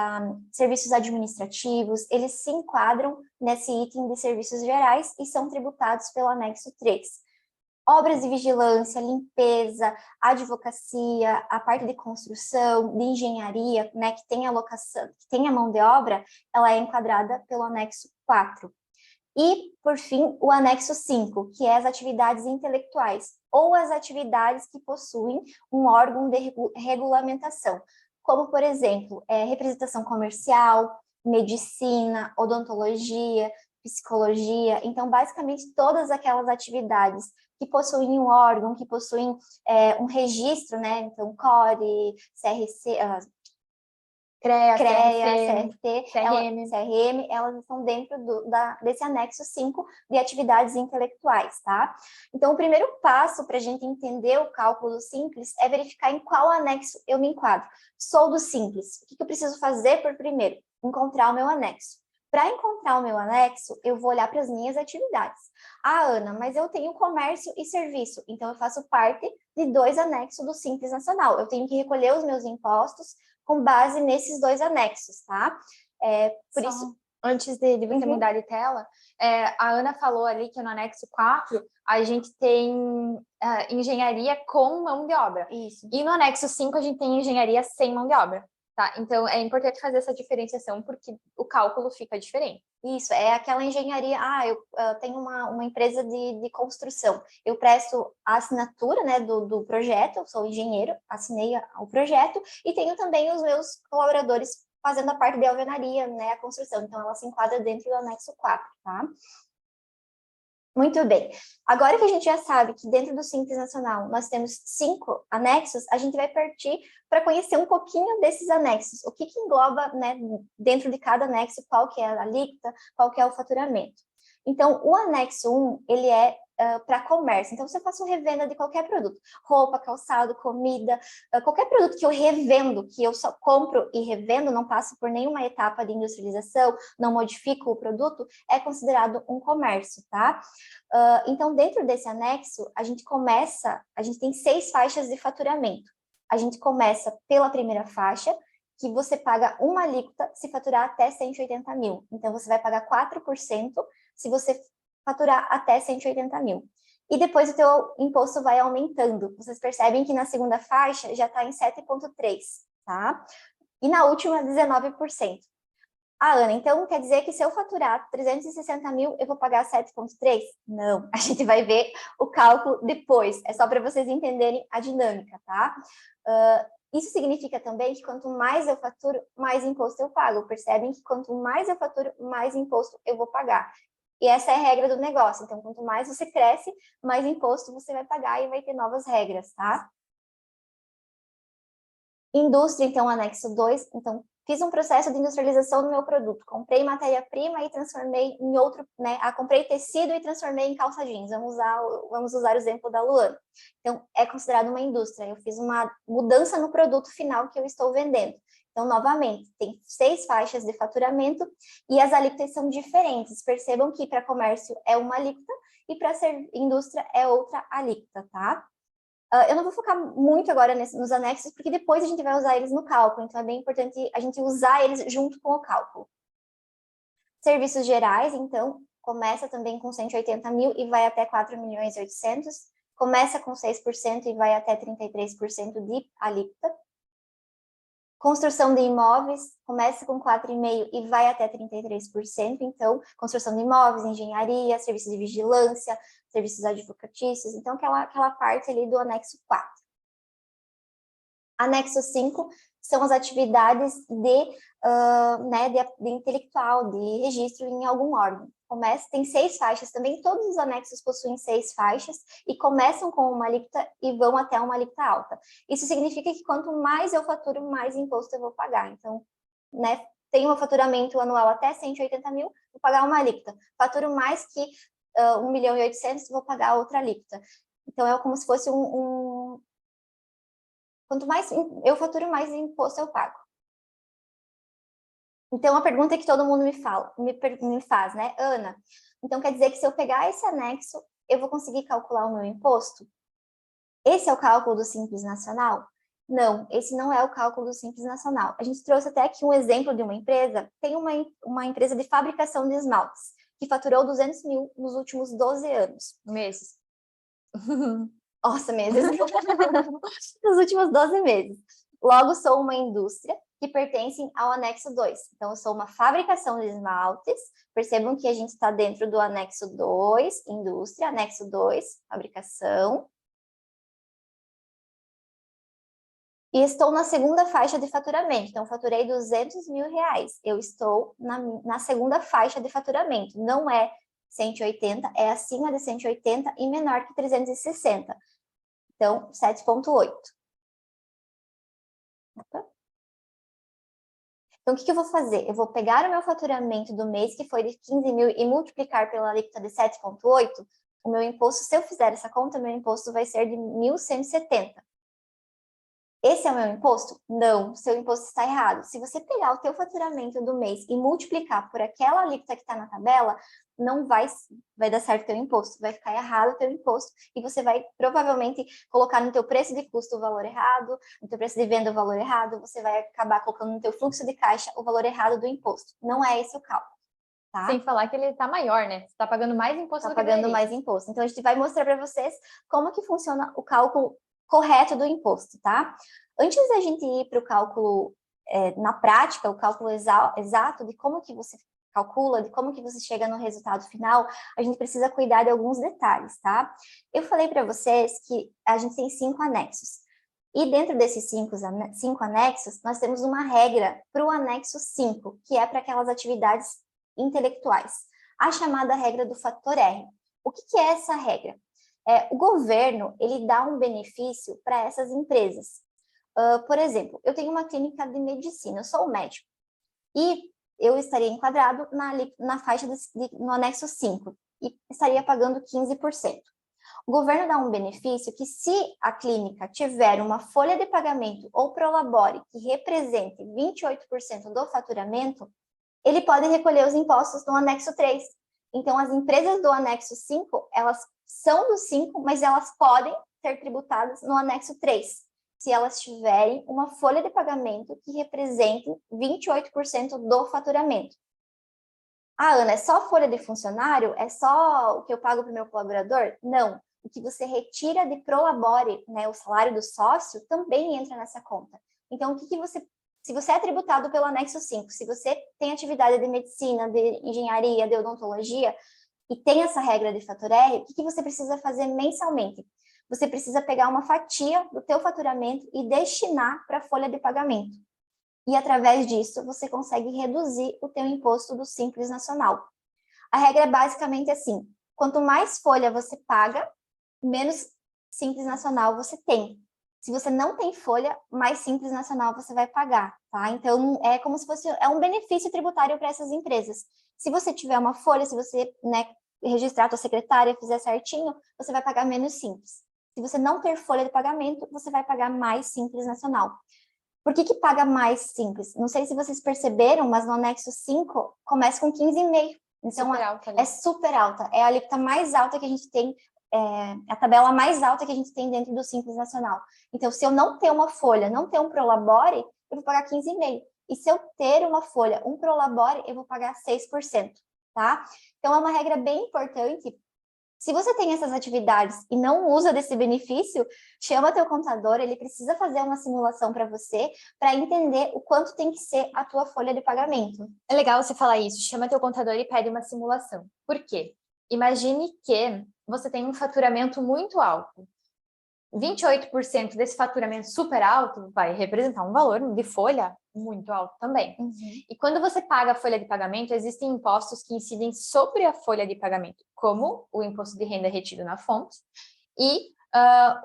serviços administrativos, eles se enquadram nesse item de serviços gerais e são tributados pelo anexo 3. Obras de vigilância, limpeza, advocacia, a parte de construção, de engenharia, né, que tem a locação, que tem a mão de obra, ela é enquadrada pelo anexo 4. E, por fim, o anexo 5, que é as atividades intelectuais, ou as atividades que possuem um órgão de regulamentação, como, por exemplo, representação comercial, medicina, odontologia, psicologia. Então, basicamente, todas aquelas atividades que possuem um órgão, que possuem um registro, né? Então, CORE, CRC, CREA, CRT, CRM, elas estão dentro desse anexo 5 de atividades intelectuais, tá? Então, o primeiro passo para a gente entender o cálculo do simples é verificar em qual anexo eu me enquadro. Sou do simples. O que eu preciso fazer por primeiro? Encontrar o meu anexo. Para encontrar o meu anexo, eu vou olhar para as minhas atividades. Ah, Ana, mas eu tenho comércio e serviço, então eu faço parte de 2 anexos do Simples Nacional. Eu tenho que recolher os meus impostos com base nesses 2 anexos, tá? Por isso, antes de você mudar de tela, a Ana falou ali que no anexo 4 a gente tem engenharia com mão de obra. Isso. E no anexo 5 a gente tem engenharia sem mão de obra. Tá? Então, é importante fazer essa diferenciação porque o cálculo fica diferente. Isso, é aquela engenharia, eu tenho uma empresa de construção, eu presto a assinatura, né, do projeto, eu sou engenheiro, assinei o projeto, e tenho também os meus colaboradores fazendo a parte de alvenaria, né, a construção, então ela se enquadra dentro do anexo 4, tá? Muito bem. Agora que a gente já sabe que dentro do Simples Nacional nós temos 5 anexos, a gente vai partir para conhecer um pouquinho desses anexos. O que engloba, né, dentro de cada anexo, qual que é a alíquota, qual que é o faturamento. Então, o anexo 1, ele é para comércio. Então, se eu faço revenda de qualquer produto, roupa, calçado, comida, qualquer produto que eu revendo, que eu só compro e revendo, não passo por nenhuma etapa de industrialização, não modifico o produto, é considerado um comércio, tá? Então, dentro desse anexo, a gente tem 6 faixas de faturamento. A gente começa pela primeira faixa, que você paga uma alíquota se faturar até 180 mil. Então, você vai pagar 4% se você faturar até 180 mil. E depois o teu imposto vai aumentando. Vocês percebem que na segunda faixa já está em 7,3%, tá? E na última, 19%. Ah, Ana, então quer dizer que se eu faturar 360 mil, eu vou pagar 7,3%? Não, a gente vai ver o cálculo depois. É só para vocês entenderem a dinâmica, tá? Isso significa também que quanto mais eu faturo, mais imposto eu pago. Percebem que quanto mais eu faturo, mais imposto eu vou pagar. E essa é a regra do negócio. Então, quanto mais você cresce, mais imposto você vai pagar e vai ter novas regras, tá? Indústria, então, anexo 2. Então, fiz um processo de industrialização do meu produto. Comprei matéria-prima e transformei em outro, né? Comprei tecido e transformei em calça jeans. Vamos usar o exemplo da Luana. Então, é considerado uma indústria. Eu fiz uma mudança no produto final que eu estou vendendo. Então, novamente, tem 6 faixas de faturamento e as alíquotas são diferentes. Percebam que para comércio é uma alíquota e para indústria é outra alíquota, tá? Eu não vou focar muito agora nos anexos, porque depois a gente vai usar eles no cálculo, então é bem importante a gente usar eles junto com o cálculo. Serviços gerais, então, começa também com 180 mil e vai até 4.800.000. Começa com 6% e vai até 33% de alíquota. Construção de imóveis, começa com 4,5% e vai até 33%. Então, construção de imóveis, engenharia, serviços de vigilância, serviços advocatícios. Então, aquela parte ali do anexo 4. Anexo 5 são as atividades de intelectual, de registro em algum órgão. Tem 6 faixas também, todos os anexos possuem 6 faixas e começam com uma alíquota e vão até uma alíquota alta. Isso significa que quanto mais eu faturo, mais imposto eu vou pagar. Então, né, tem um faturamento anual até 180 mil, vou pagar uma alíquota. Faturo mais que 1.800.000, vou pagar outra alíquota. Então, é como se fosse quanto mais eu faturo, mais imposto eu pago. Então, a pergunta que todo mundo me faz, né? Ana, então quer dizer que se eu pegar esse anexo, eu vou conseguir calcular o meu imposto? Esse é o cálculo do Simples Nacional? Não, esse não é o cálculo do Simples Nacional. A gente trouxe até aqui um exemplo de uma empresa, tem uma empresa de fabricação de esmaltes, que faturou 200 mil nos últimos 12 anos. Meses. Nossa, meses. Nos últimos 12 meses. Logo, sou uma indústria que pertencem ao anexo 2. Então, eu sou uma fabricação de esmaltes. Percebam que a gente está dentro do anexo 2, indústria, anexo 2, fabricação. E estou na segunda faixa de faturamento. Então, faturei 200 mil reais. Eu estou na segunda faixa de faturamento. Não é 180, é acima de 180 e menor que 360. Então, 7,8. Então, o que eu vou fazer? Eu vou pegar o meu faturamento do mês, que foi de 15 mil, e multiplicar pela alíquota de 7,8. O meu imposto, se eu fizer essa conta, meu imposto vai ser de 1.170. Esse é o meu imposto? Não, seu imposto está errado. Se você pegar o teu faturamento do mês e multiplicar por aquela alíquota que está na tabela, não vai dar certo o teu imposto, vai ficar errado o teu imposto e você vai provavelmente colocar no teu preço de custo o valor errado, no teu preço de venda o valor errado, você vai acabar colocando no teu fluxo de caixa o valor errado do imposto. Não é esse o cálculo, tá? Sem falar que ele está maior, né? Você está pagando mais imposto do que pagando mais imposto. Então, a gente vai mostrar para vocês como que funciona o cálculo correto do imposto, tá? Antes da gente ir para o cálculo na prática, o cálculo exato de como que você calcula, de como que você chega no resultado final, a gente precisa cuidar de alguns detalhes, tá? Eu falei para vocês que a gente tem 5 anexos. E dentro desses 5 anexos, nós temos uma regra para o anexo 5, que é para aquelas atividades intelectuais. A chamada regra do fator R. O que é essa regra? O governo, ele dá um benefício para essas empresas. Por exemplo, eu tenho uma clínica de medicina, eu sou um médico, e eu estaria enquadrado na faixa no anexo 5, e estaria pagando 15%. O governo dá um benefício que, se a clínica tiver uma folha de pagamento ou prolabore que represente 28% do faturamento, ele pode recolher os impostos no anexo 3. Então, as empresas do anexo 5, elas são do 5, mas elas podem ser tributadas no anexo 3, se elas tiverem uma folha de pagamento que represente 28% do faturamento. Ah, Ana, é só folha de funcionário? É só o que eu pago para o meu colaborador? Não. O que você retira de prolabore, né, o salário do sócio, também entra nessa conta. Então, se você é tributado pelo anexo 5, se você tem atividade de medicina, de engenharia, de odontologia, e tem essa regra de fator R, o que você precisa fazer mensalmente? Você precisa pegar uma fatia do teu faturamento e destinar para a folha de pagamento. E, através disso, você consegue reduzir o teu imposto do Simples Nacional. A regra é basicamente assim: quanto mais folha você paga, menos Simples Nacional você tem. Se você não tem folha, mais Simples Nacional você vai pagar, tá? Então, é como se fosse um benefício tributário para essas empresas. Se você tiver uma folha, se você, né, registrar a tua secretária, fizer certinho, você vai pagar menos Simples. Se você não ter folha de pagamento, você vai pagar mais Simples Nacional. Por que paga mais Simples? Não sei se vocês perceberam, mas no anexo 5 começa com 15,5. Então, é super alta. É a alíquota mais alta que a gente tem, a tabela mais alta que a gente tem dentro do Simples Nacional. Então, se eu não ter uma folha, não ter um prolabore, eu vou pagar 15,5. E se eu ter uma folha, um prolabore, eu vou pagar 6%, tá? Então, é uma regra bem importante. Se você tem essas atividades e não usa desse benefício, chama teu contador, ele precisa fazer uma simulação para você, para entender o quanto tem que ser a tua folha de pagamento. É legal você falar isso, chama teu contador e pede uma simulação. Por quê? Imagine que você tem um faturamento muito alto. 28% desse faturamento super alto vai representar um valor de folha muito alto também. Uhum. E quando você paga a folha de pagamento, existem impostos que incidem sobre a folha de pagamento, como o imposto de renda retido na fonte e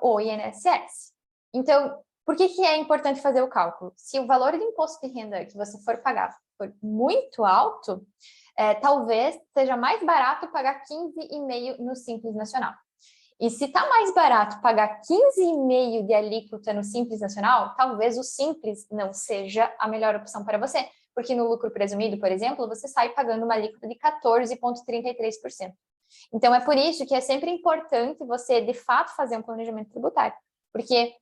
o INSS. Então, por que é importante fazer o cálculo? Se o valor de imposto de renda que você for pagar for muito alto, talvez seja mais barato pagar 15,5% no Simples Nacional. E se está mais barato pagar 15,5% de alíquota no Simples Nacional, talvez o Simples não seja a melhor opção para você, porque no lucro presumido, por exemplo, você sai pagando uma alíquota de 14,33%. Então, é por isso que é sempre importante você, de fato, fazer um planejamento tributário, porque,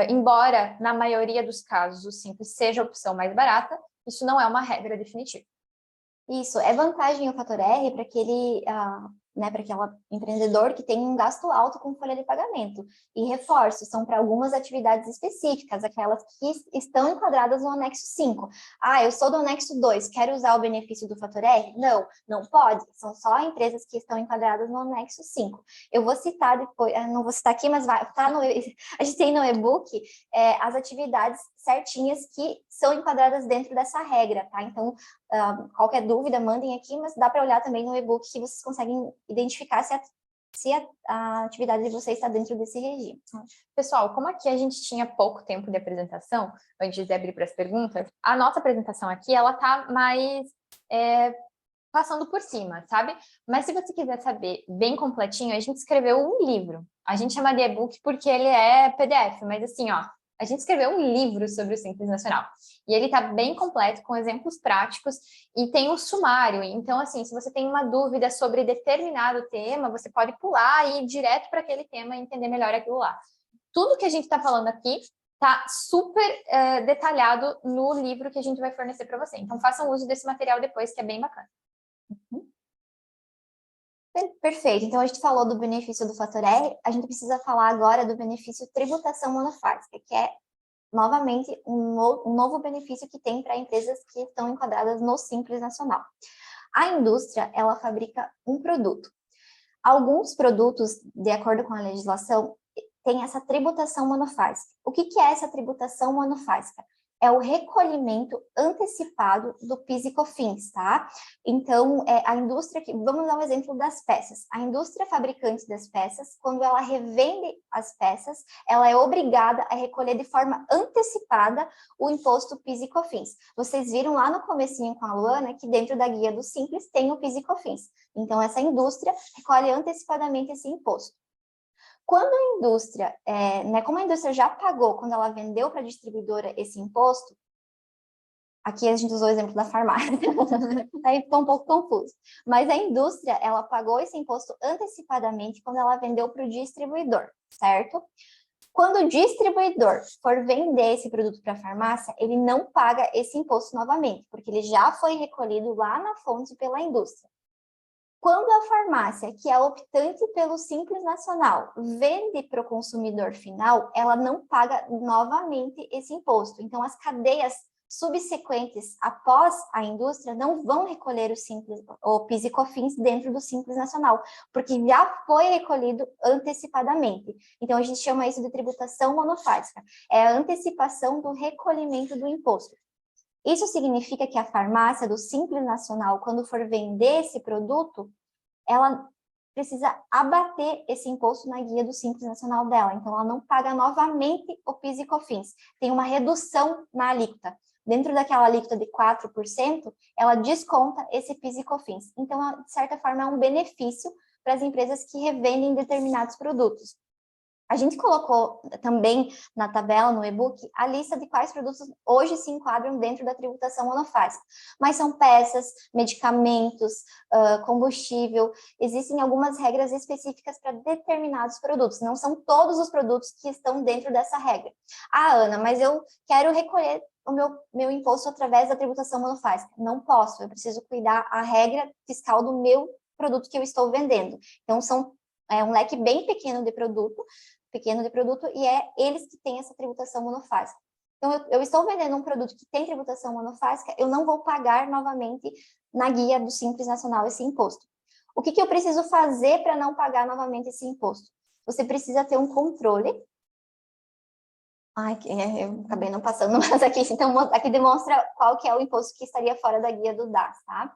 embora na maioria dos casos o Simples seja a opção mais barata, isso não é uma regra definitiva. Isso, é vantagem o fator R para aquele, para aquele empreendedor que tem um gasto alto com folha de pagamento. E reforço, são para algumas atividades específicas, aquelas que estão enquadradas no anexo 5. Ah, eu sou do anexo 2, quero usar o benefício do fator R? Não, não pode, são só empresas que estão enquadradas no anexo 5. Eu vou citar depois, não vou citar aqui, mas a gente tem no e-book as atividades certinhas que são enquadradas dentro dessa regra, tá? Então, qualquer dúvida, mandem aqui, mas dá para olhar também no e-book que vocês conseguem identificar se a atividade de vocês está dentro desse regime. Pessoal, como aqui a gente tinha pouco tempo de apresentação, antes de abrir para as perguntas, a nossa apresentação aqui, ela tá mais passando por cima, sabe? Mas se você quiser saber bem completinho, a gente escreveu um livro. A gente chama de e-book porque ele é PDF, mas assim, ó, a gente escreveu um livro sobre o Simples Nacional. E ele está bem completo, com exemplos práticos, e tem um sumário. Então, assim, se você tem uma dúvida sobre determinado tema, você pode pular e ir direto para aquele tema e entender melhor aquilo lá. Tudo que a gente está falando aqui está super detalhado no livro que a gente vai fornecer para você. Então, façam uso desse material depois, que é bem bacana. Uhum. Perfeito. Então, a gente falou do benefício do fator R, a gente precisa falar agora do benefício tributação monofásica, que é, novamente, um novo benefício que tem para empresas que estão enquadradas no Simples Nacional. A indústria, ela fabrica um produto. Alguns produtos, de acordo com a legislação, têm essa tributação monofásica. O que é essa tributação monofásica? é o recolhimento antecipado do PIS e COFINS, tá? Então, a indústria, vamos dar um exemplo das peças. A indústria fabricante das peças, quando ela revende as peças, ela é obrigada a recolher de forma antecipada o imposto PIS e COFINS. Vocês viram lá no comecinho com a Luana que dentro da guia do Simples tem o PIS e COFINS. Então, essa indústria recolhe antecipadamente esse imposto. Quando a indústria, como a indústria já pagou, quando ela vendeu para a distribuidora esse imposto, aqui a gente usou o exemplo da farmácia, aí ficou um pouco confuso, mas a indústria, ela pagou esse imposto antecipadamente quando ela vendeu para o distribuidor, certo? Quando o distribuidor for vender esse produto para a farmácia, ele não paga esse imposto novamente, porque ele já foi recolhido lá na fonte pela indústria. Quando a farmácia, que é optante pelo Simples Nacional, vende para o consumidor final, ela não paga novamente esse imposto. Então, as cadeias subsequentes após a indústria não vão recolher o PIS e COFINS dentro do Simples Nacional, porque já foi recolhido antecipadamente. Então, a gente chama isso de tributação monofásica. É a antecipação do recolhimento do imposto. Isso significa que a farmácia do Simples Nacional, quando for vender esse produto, ela precisa abater esse imposto na guia do Simples Nacional dela. Então, ela não paga novamente o PIS e COFINS. Tem uma redução na alíquota. Dentro daquela alíquota de 4%, ela desconta esse PIS e COFINS. Então, de certa forma, é um benefício para as empresas que revendem determinados produtos. A gente colocou também na tabela, no e-book, a lista de quais produtos hoje se enquadram dentro da tributação monofásica. Mas são peças, medicamentos, combustível, existem algumas regras específicas para determinados produtos, não são todos os produtos que estão dentro dessa regra. Ah, Ana, mas eu quero recolher o meu imposto através da tributação monofásica. Não posso, eu preciso cuidar a regra fiscal do meu produto que eu estou vendendo. Então, é um leque bem pequeno de produto, e é eles que têm essa tributação monofásica. Então, eu estou vendendo um produto que tem tributação monofásica, eu não vou pagar novamente na guia do Simples Nacional esse imposto. O que eu preciso fazer para não pagar novamente esse imposto? Você precisa ter um controle. Ai, eu acabei não passando, mas aqui, então, aqui demonstra qual que é o imposto que estaria fora da guia do DAS, tá?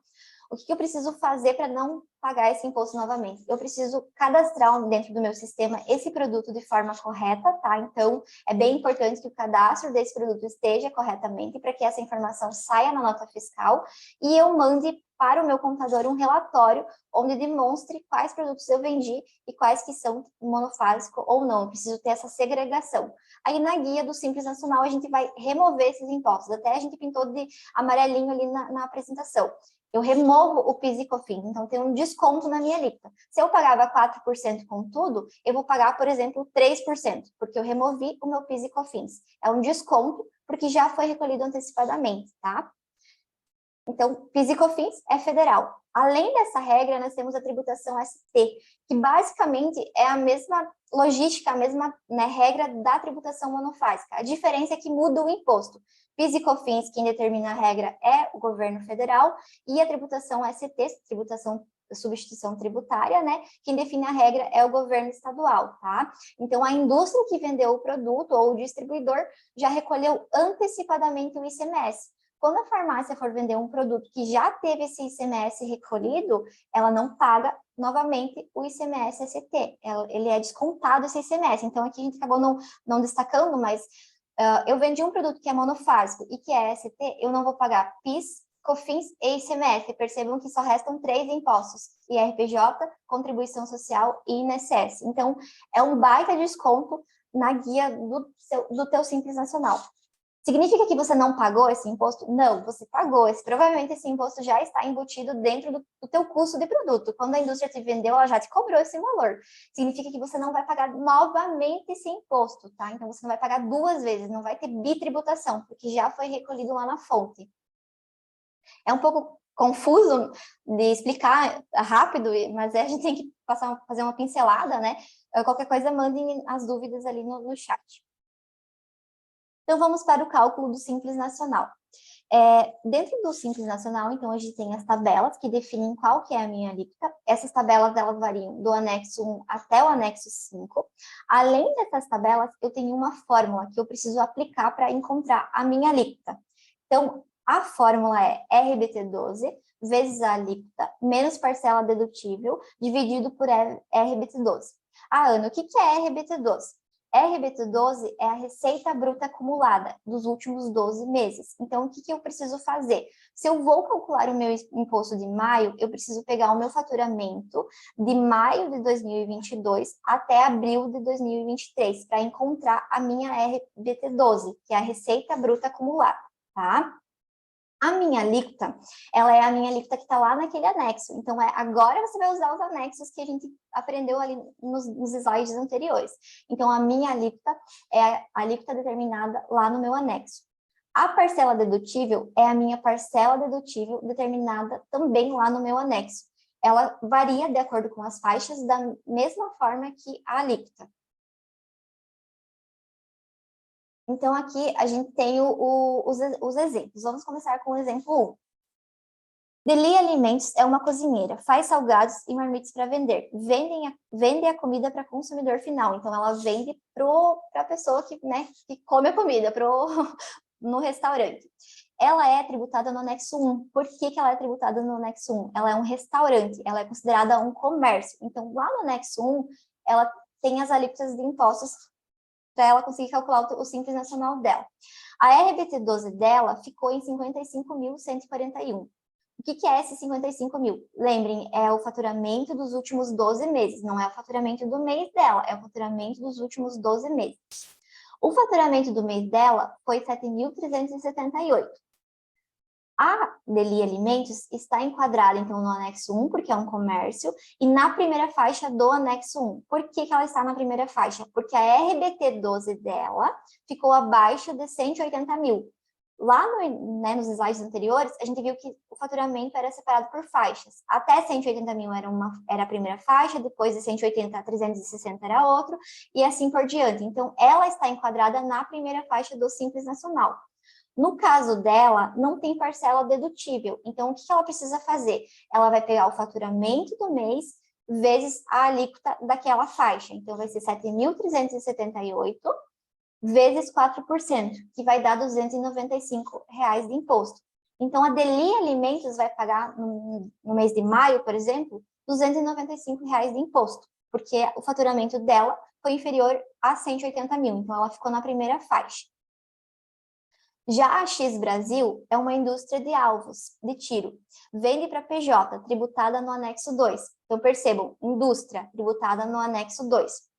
O que eu preciso fazer para não pagar esse imposto novamente? Eu preciso cadastrar dentro do meu sistema esse produto de forma correta, tá? Então, é bem importante que o cadastro desse produto esteja corretamente para que essa informação saia na nota fiscal e eu mande para o meu computador um relatório onde demonstre quais produtos eu vendi e quais que são monofásico ou não. Eu preciso ter essa segregação. Aí, na guia do Simples Nacional, a gente vai remover esses impostos. Até a gente pintou de amarelinho ali na apresentação. Eu removo o PIS e COFINS, então tem um desconto na minha alíquota. Se eu pagava 4% com tudo, eu vou pagar, por exemplo, 3%, porque eu removi o meu PIS e COFINS. É um desconto, porque já foi recolhido antecipadamente, tá? Então, PIS e COFINS é federal. Além dessa regra, nós temos a tributação ST, que basicamente é a mesma logística, a mesma, né, regra da tributação monofásica. A diferença é que muda o imposto. PIS e COFINS, quem determina a regra é o governo federal, e a tributação ST, tributação substituição tributária, né? Quem define a regra é o governo estadual, tá? Então, a indústria que vendeu o produto ou o distribuidor já recolheu antecipadamente o ICMS. Quando a farmácia for vender um produto que já teve esse ICMS recolhido, ela não paga novamente o ICMS-ST. Ele é descontado esse ICMS. Então, aqui a gente acabou não destacando, mas eu vendi um produto que é monofásico e que é ST, eu não vou pagar PIS, COFINS e ICMS. Percebam que só restam 3 impostos: IRPJ, Contribuição Social e INSS. Então, é um baita desconto na guia do teu Simples Nacional. Significa que você não pagou esse imposto? Não, você pagou. Provavelmente esse imposto já está embutido dentro do teu custo de produto. Quando a indústria te vendeu, ela já te cobrou esse valor. Significa que você não vai pagar novamente esse imposto, tá? Então, você não vai pagar 2 vezes, não vai ter bitributação, porque já foi recolhido lá na fonte. É um pouco confuso de explicar rápido, mas a gente tem que fazer uma pincelada, né? Qualquer coisa, mandem as dúvidas ali no chat. Então, vamos para o cálculo do Simples Nacional. Dentro do Simples Nacional, então, a gente tem as tabelas que definem qual que é a minha alíquota. Essas tabelas, elas variam do anexo 1 até o anexo 5. Além dessas tabelas, eu tenho uma fórmula que eu preciso aplicar para encontrar a minha alíquota. Então, a fórmula é RBT12 vezes a alíquota menos parcela dedutível dividido por RBT12. Ana, o que é RBT12? RBT12 é a receita bruta acumulada dos últimos 12 meses. Então, o que eu preciso fazer? Se eu vou calcular o meu imposto de maio, eu preciso pegar o meu faturamento de maio de 2022 até abril de 2023, para encontrar a minha RBT12, que é a receita bruta acumulada, tá? A minha alíquota, ela é a minha alíquota que está lá naquele anexo. Então, agora você vai usar os anexos que a gente aprendeu ali nos slides anteriores. Então, a minha alíquota é a alíquota determinada lá no meu anexo. A parcela dedutível é a minha parcela dedutível determinada também lá no meu anexo. Ela varia de acordo com as faixas da mesma forma que a alíquota. Então, aqui a gente tem os exemplos. Vamos começar com o exemplo 1. Deli Alimentos é uma cozinheira, faz salgados e marmitas para vender. Vende a comida para consumidor final. Então, ela vende para a pessoa que come a comida, no restaurante. Ela é tributada no anexo 1. Por que ela é tributada no anexo 1? Ela é um restaurante, ela é considerada um comércio. Então, lá no anexo 1, ela tem as alíquotas de impostos para ela conseguir calcular o Simples Nacional dela. A RBT12 dela ficou em 55.141. O que é esse 55 mil? Lembrem, é o faturamento dos últimos 12 meses, não é o faturamento do mês dela, é o faturamento dos últimos 12 meses. O faturamento do mês dela foi 7.378. A Deli Alimentos está enquadrada, então, no anexo 1, porque é um comércio, e na primeira faixa do anexo 1. Por que ela está na primeira faixa? Porque a RBT12 dela ficou abaixo de 180 mil. Lá nos slides anteriores, a gente viu que o faturamento era separado por faixas. Até 180 mil era a primeira faixa, depois de 180 a 360 era outro, e assim por diante. Então, ela está enquadrada na primeira faixa do Simples Nacional. No caso dela, não tem parcela dedutível. Então, o que ela precisa fazer? Ela vai pegar o faturamento do mês vezes a alíquota daquela faixa. Então, vai ser 7.378 vezes 4%, que vai dar R$ 295 de imposto. Então, a Deli Alimentos vai pagar, no mês de maio, por exemplo, R$ 295 de imposto, porque o faturamento dela foi inferior a 180 mil. Então, ela ficou na primeira faixa. Já a X Brasil é uma indústria de alvos, de tiro. Vende para PJ, tributada no anexo 2. Então, percebam, indústria, tributada no anexo 2.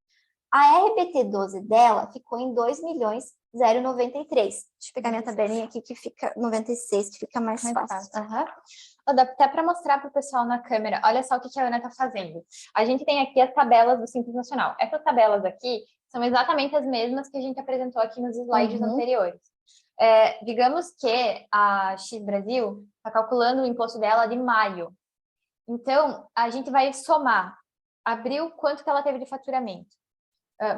A RBT12 dela ficou em 2.093. Deixa eu pegar minha tabelinha aqui, que fica 96, que fica mais fácil. Uhum. Dá até para mostrar para o pessoal na câmera. Olha só o que a Ana está fazendo. A gente tem aqui as tabelas do Simples Nacional. Essas tabelas aqui são exatamente as mesmas que a gente apresentou aqui nos slides anteriores. Digamos que a X Brasil está calculando o imposto dela de maio. Então, a gente vai somar. Abril, quanto que ela teve de faturamento?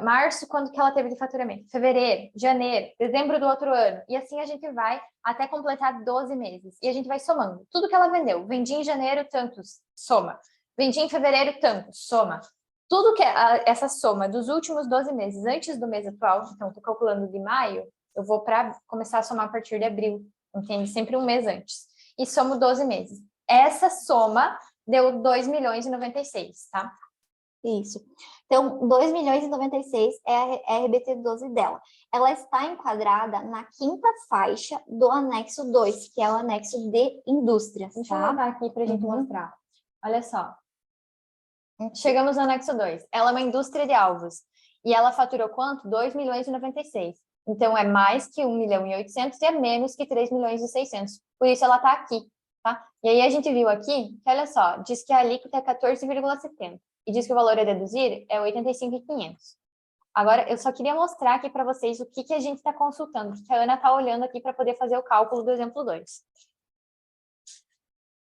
Março, quanto que ela teve de faturamento? Fevereiro, janeiro, dezembro do outro ano. E assim a gente vai até completar 12 meses. E a gente vai somando. Tudo que ela vendeu. Vendi em janeiro, tantos, soma. Vendi em fevereiro, tantos, soma. Tudo que essa soma dos últimos 12 meses, antes do mês atual, então estou calculando de maio, eu vou para começar a somar a partir de abril, entende? Sempre um mês antes. E somo 12 meses. Essa soma deu 2.096, tá? Isso. Então, 2.096 é a RBT12 dela. Ela está enquadrada na 5ª faixa do anexo 2, que é o anexo de indústria. Deixa eu levar aqui para a gente mostrar. Olha só. Chegamos no anexo 2. Ela é uma indústria de alvos. E ela faturou quanto? 2.096. Então, é mais que 1.800.000 e é menos que 3.600.000. Por isso, ela está aqui, tá? E aí, a gente viu aqui, que olha só, diz que a alíquota é 14,70. E diz que o valor a deduzir é 85.500. Agora, eu só queria mostrar aqui para vocês o que a gente está consultando, que a Ana está olhando aqui para poder fazer o cálculo do exemplo 2.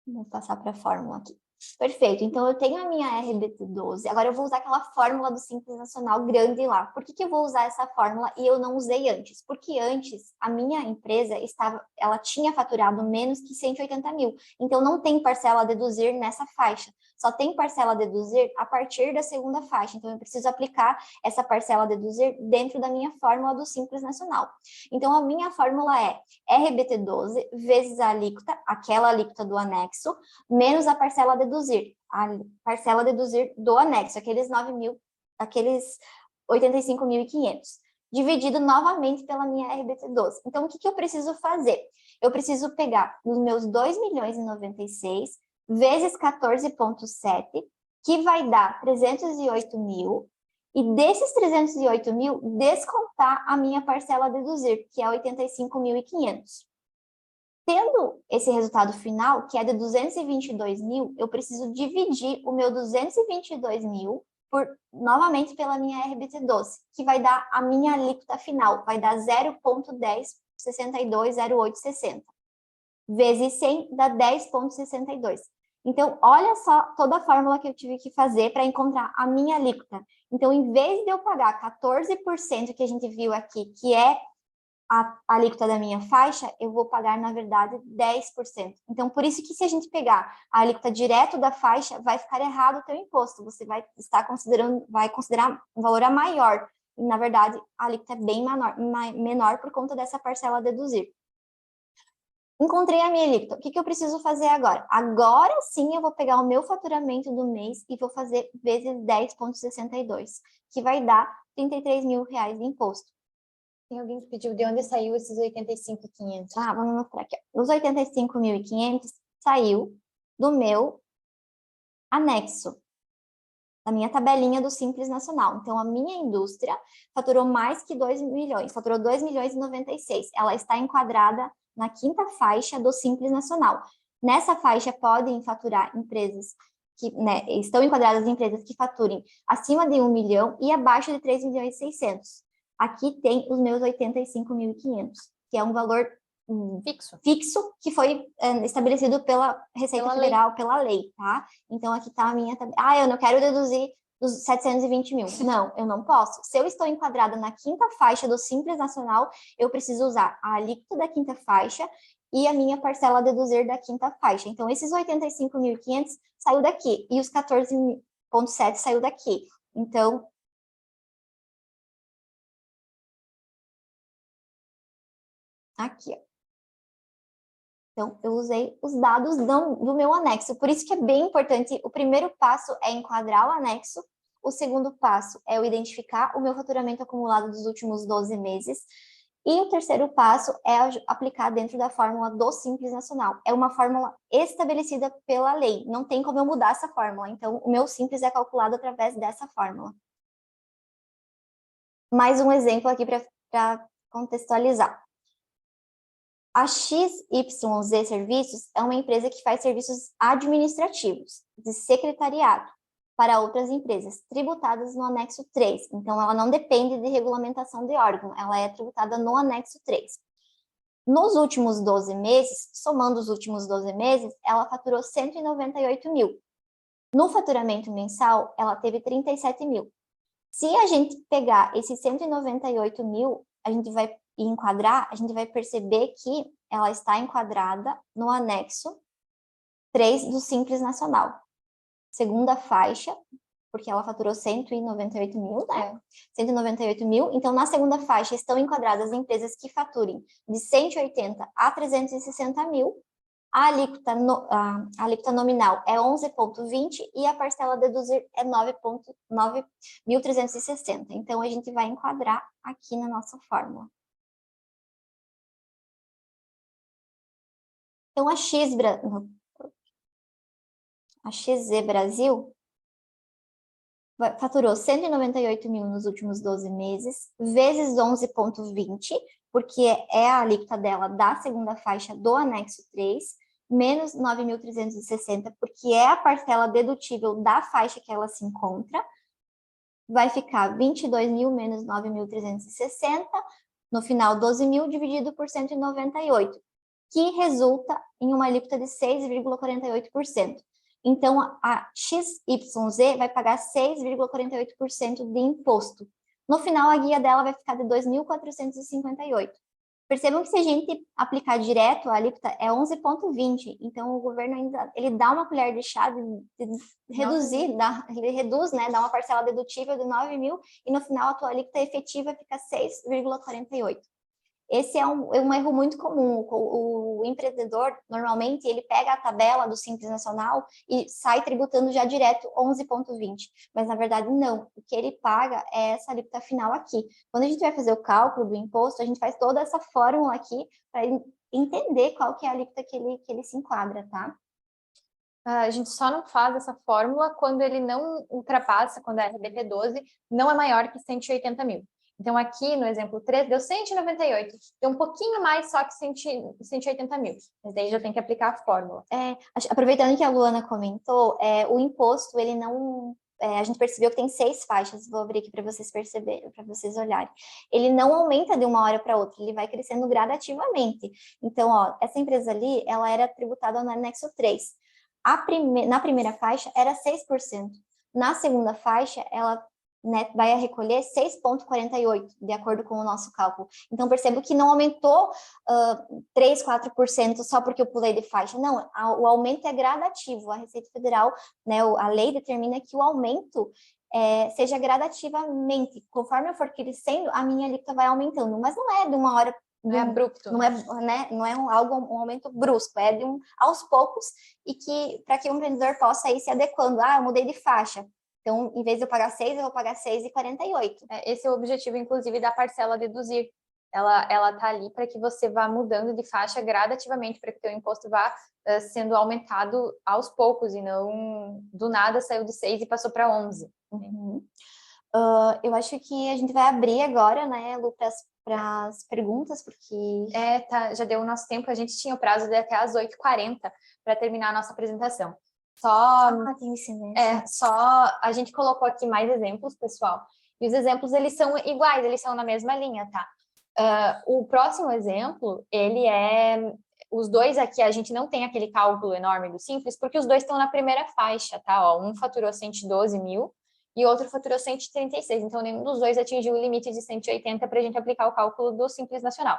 Vou passar para a fórmula aqui. Perfeito. Então, eu tenho a minha RBT12. Agora, eu vou usar aquela fórmula do Simples Nacional grande lá. Por que que eu vou usar essa fórmula e eu não usei antes? Porque antes, a minha empresa ela tinha faturado menos que 180 mil. Então, não tem parcela a deduzir nessa faixa. Só tem parcela a deduzir a partir da segunda faixa. Então, eu preciso aplicar essa parcela a deduzir dentro da minha fórmula do Simples Nacional. Então, a minha fórmula é RBT12 vezes a alíquota, aquela alíquota do anexo, menos a parcela a deduzir do anexo, aqueles 85.500, dividido novamente pela minha RBT12. Então, o que que eu preciso fazer? Eu preciso pegar os meus 2.096 vezes 14,7, que vai dar 308 mil, e desses 308 mil, descontar a minha parcela a deduzir, que é 85.500. Tendo esse resultado final, que é de 222 mil, eu preciso dividir o meu 222 mil novamente pela minha RBT12, que vai dar a minha alíquota final, vai dar 0,10620860, vezes 100 dá 10,62. Então, olha só toda a fórmula que eu tive que fazer para encontrar a minha alíquota. Então, em vez de eu pagar 14%, que a gente viu aqui, que é a alíquota da minha faixa, eu vou pagar, na verdade, 10%. Então, por isso que se a gente pegar a alíquota direto da faixa, vai ficar errado o teu imposto. Você vai considerar um valor a maior. E, na verdade, a alíquota é bem menor por conta dessa parcela a deduzir. Encontrei a minha alíquota. O que que eu preciso fazer agora? Agora sim eu vou pegar o meu faturamento do mês e vou fazer vezes 10,62, que vai dar 33 mil reais de imposto. Tem alguém que pediu de onde saiu esses 85.500? Ah, vamos mostrar aqui. Os 85.500 saiu do meu anexo, da minha tabelinha do Simples Nacional. Então, a minha indústria faturou mais que 2 milhões, faturou 2.096. Ela está enquadrada na quinta faixa do Simples Nacional. Nessa faixa podem faturar empresas que, estão enquadradas empresas que faturem acima de 1 milhão e abaixo de 3.600.000. Aqui tem os meus 85.500, que é um valor fixo que foi estabelecido pela Receita Federal, pela lei, tá? Então, aqui tá a minha... eu não quero deduzir dos 720 mil. Não, eu não posso. Se eu estou enquadrada na quinta faixa do Simples Nacional, eu preciso usar a alíquota da quinta faixa e a minha parcela a deduzir da quinta faixa. Então, esses 85.500 saiu daqui e os 14,7 saiu daqui. Então, aqui, ó. Então, eu usei os dados do meu anexo. Por isso que é bem importante. O primeiro passo é enquadrar o anexo. O segundo passo é eu identificar o meu faturamento acumulado dos últimos 12 meses. E o terceiro passo é aplicar dentro da fórmula do Simples Nacional. É uma fórmula estabelecida pela lei. Não tem como eu mudar essa fórmula. Então, o meu Simples é calculado através dessa fórmula. Mais um exemplo aqui para contextualizar. A XYZ Serviços é uma empresa que faz serviços administrativos, de secretariado, para outras empresas, tributadas no anexo 3. Então, ela não depende de regulamentação de órgão, ela é tributada no anexo 3. Nos últimos 12 meses, somando os últimos 12 meses, ela faturou 198 mil. No faturamento mensal, ela teve 37 mil. Se a gente pegar esses 198 mil, a gente vai enquadrar, a gente vai perceber que ela está enquadrada no anexo 3 do Simples Nacional. Segunda faixa, porque ela faturou 198 mil, né? 198 mil. Então, na segunda faixa, estão enquadradas empresas que faturem de 180 a 360 mil. A alíquota nominal é 11,20 e a parcela a deduzir é 9.360. Então, a gente vai enquadrar aqui na nossa fórmula. Então, a XZ Brasil faturou 198 mil nos últimos 12 meses, vezes 11,20, porque é a alíquota dela da segunda faixa do anexo 3, menos 9.360, porque é a parcela dedutível da faixa que ela se encontra, vai ficar 22 mil menos 9.360, no final 12 mil dividido por 198, que resulta em uma alíquota de 6,48%. Então, a XYZ vai pagar 6,48% de imposto. No final, a guia dela vai ficar de 2.458. Percebam que se a gente aplicar direto, a alíquota é 11,20. Então, o governo ainda ele dá uma colher de chá de reduzir, ele reduz, né, dá uma parcela dedutível de 9 mil, e no final a tua alíquota efetiva fica 6,48. Esse é um erro muito comum. O empreendedor, normalmente, ele pega a tabela do Simples Nacional e sai tributando já direto 11,20. Mas, na verdade, não. O que ele paga é essa alíquota final aqui. Quando a gente vai fazer o cálculo do imposto, a gente faz toda essa fórmula aqui para entender qual que é a alíquota que ele se enquadra, tá? A gente só não faz essa fórmula quando ele não ultrapassa, quando a RBT 12 não é maior que 180 mil. Então, aqui no exemplo 3, deu 198, deu um pouquinho mais só que 180 mil, mas daí já tem que aplicar a fórmula. Aproveitando que a Luana comentou, o imposto, ele não... a gente percebeu que tem 6 faixas, vou abrir aqui para vocês perceberem, para vocês olharem. Ele não aumenta de uma hora para outra, ele vai crescendo gradativamente. Então, ó, essa empresa ali, ela era tributada no anexo 3. Na primeira faixa era 6%. Na segunda faixa, ela vai recolher 6,48%, de acordo com o nosso cálculo. Então, percebo que não aumentou 3%, 4% só porque eu pulei de faixa. Não, o aumento é gradativo. A Receita Federal, né, a lei determina que o aumento seja gradativamente. Conforme eu for crescendo, a minha alíquota vai aumentando. Mas não é de uma hora... Não é abrupto. Não é, né, não é um aumento brusco, é aos poucos, e que para que o empreendedor possa ir se adequando. Eu mudei de faixa. Então, em vez de eu pagar 6, eu vou pagar 6,48. Esse é o objetivo, inclusive, da parcela deduzir. Ela está ali para que você vá mudando de faixa gradativamente, para que o teu imposto vá sendo aumentado aos poucos, e não do nada saiu de 6 e passou para 11. Uhum. Eu acho que a gente vai abrir agora, né, Lu, para as perguntas, porque... Já deu o nosso tempo, a gente tinha o prazo de até às 8h40 para terminar a nossa apresentação. Tem esse a gente colocou aqui mais exemplos, pessoal, e os exemplos, eles são iguais, eles são na mesma linha, tá? O próximo exemplo, ele é... Os dois aqui, a gente não tem aquele cálculo enorme do Simples, porque os dois estão na primeira faixa, tá? Ó, um faturou 112 mil e outro faturou 136, então nenhum dos dois atingiu o limite de 180 para a gente aplicar o cálculo do Simples Nacional.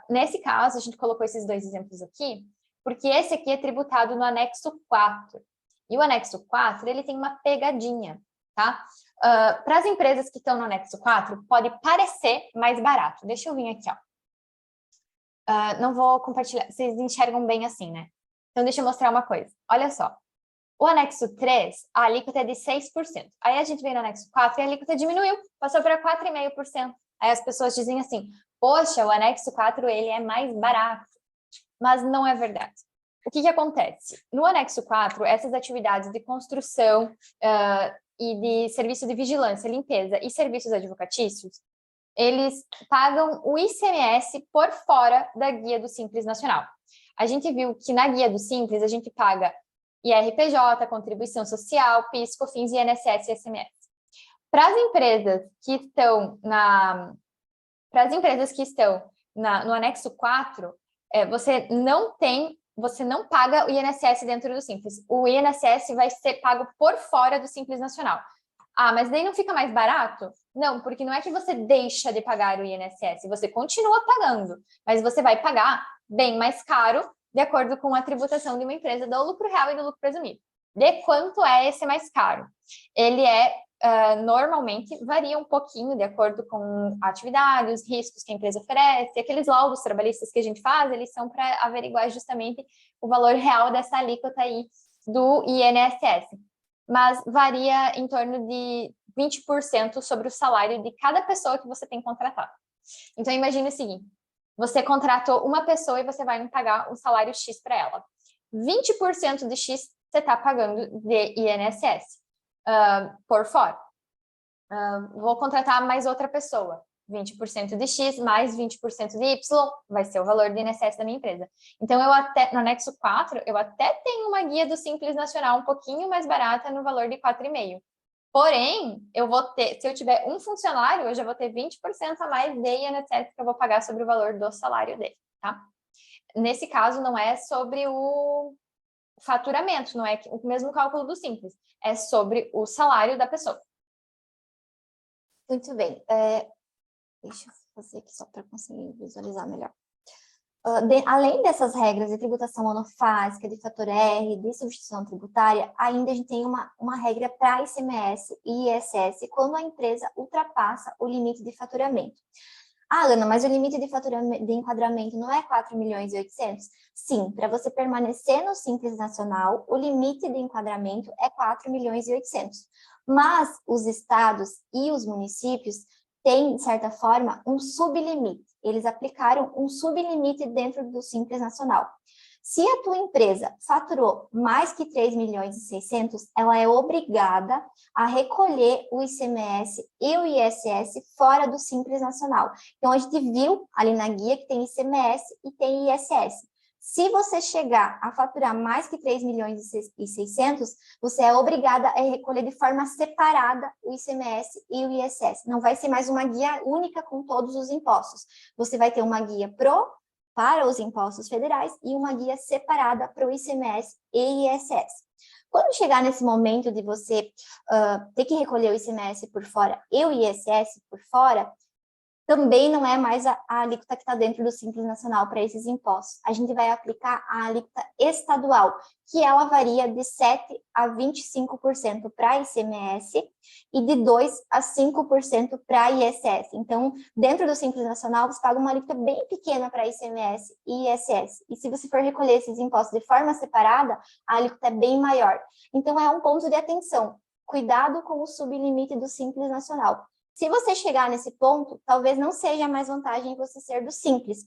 Nesse caso, a gente colocou esses dois exemplos aqui, porque esse aqui é tributado no anexo 4. E o anexo 4, ele tem uma pegadinha, tá? Para as empresas que estão no anexo 4, pode parecer mais barato. Deixa eu vir aqui, ó. Não vou compartilhar, vocês enxergam bem assim, né? Então, deixa eu mostrar uma coisa. Olha só. O anexo 3, a alíquota é de 6%. Aí a gente vem no anexo 4 e a alíquota diminuiu, passou para 4,5%. Aí as pessoas dizem assim, poxa, o anexo 4, ele é mais barato. Mas não é verdade. O que acontece? No anexo 4, essas atividades de construção e de serviço de vigilância, limpeza e serviços advocatícios, eles pagam o ICMS por fora da guia do Simples Nacional. A gente viu que na guia do Simples a gente paga IRPJ, contribuição social, PIS, COFINS, INSS e ICMS. Para as empresas que estão no anexo 4, você não paga o INSS dentro do Simples. O INSS vai ser pago por fora do Simples Nacional. Mas daí não fica mais barato? Não, porque não é que você deixa de pagar o INSS, você continua pagando, mas você vai pagar bem mais caro, de acordo com a tributação de uma empresa do lucro real e do lucro presumido. De quanto é esse mais caro? Ele normalmente varia um pouquinho de acordo com a atividade, os riscos que a empresa oferece, aqueles laudos trabalhistas que a gente faz, eles são para averiguar justamente o valor real dessa alíquota aí do INSS. Mas varia em torno de 20% sobre o salário de cada pessoa que você tem contratado. Então, imagine o seguinte, você contratou uma pessoa e você vai pagar um salário X para ela. 20% de X você está pagando de INSS por fora. Vou contratar mais outra pessoa. 20% de X mais 20% de Y vai ser o valor de INSS da minha empresa. Então, no anexo 4, eu até tenho uma guia do Simples Nacional um pouquinho mais barata no valor de 4,5. Porém, se eu tiver um funcionário, eu já vou ter 20% a mais de INSS que eu vou pagar sobre o valor do salário dele, tá? Nesse caso, não é sobre o faturamento, não é o mesmo cálculo do Simples, é sobre o salário da pessoa. Muito bem. Deixa eu fazer aqui só para conseguir visualizar melhor. Além dessas regras de tributação monofásica, de fator R, de substituição tributária, ainda a gente tem uma regra para ICMS e ISS quando a empresa ultrapassa o limite de faturamento. Ah, Ana, mas o limite de faturamento, de enquadramento não é 4 milhões e 800? Sim, para você permanecer no Simples Nacional, o limite de enquadramento é 4 milhões e 800. Mas os estados e os municípios têm, de certa forma, um sublimite. Eles aplicaram um sublimite dentro do Simples Nacional. Se a tua empresa faturou mais que 3 milhões e 600, ela é obrigada a recolher o ICMS e o ISS fora do Simples Nacional. Então, a gente viu ali na guia que tem ICMS e tem ISS. Se você chegar a faturar mais que 3 milhões e 600, você é obrigada a recolher de forma separada o ICMS e o ISS. Não vai ser mais uma guia única com todos os impostos. Você vai ter uma guia para os impostos federais e uma guia separada para o ICMS e ISS. Quando chegar nesse momento de você ter que recolher o ICMS por fora e o ISS por fora, também não é mais a alíquota que está dentro do Simples Nacional para esses impostos. A gente vai aplicar a alíquota estadual, que ela varia de 7% a 25% para ICMS e de 2% a 5% para ISS. Então, dentro do Simples Nacional, você paga uma alíquota bem pequena para ICMS e ISS. E se você for recolher esses impostos de forma separada, a alíquota é bem maior. Então, é um ponto de atenção. Cuidado com o sublimite do Simples Nacional. Se você chegar nesse ponto, talvez não seja mais vantagem você ser do Simples,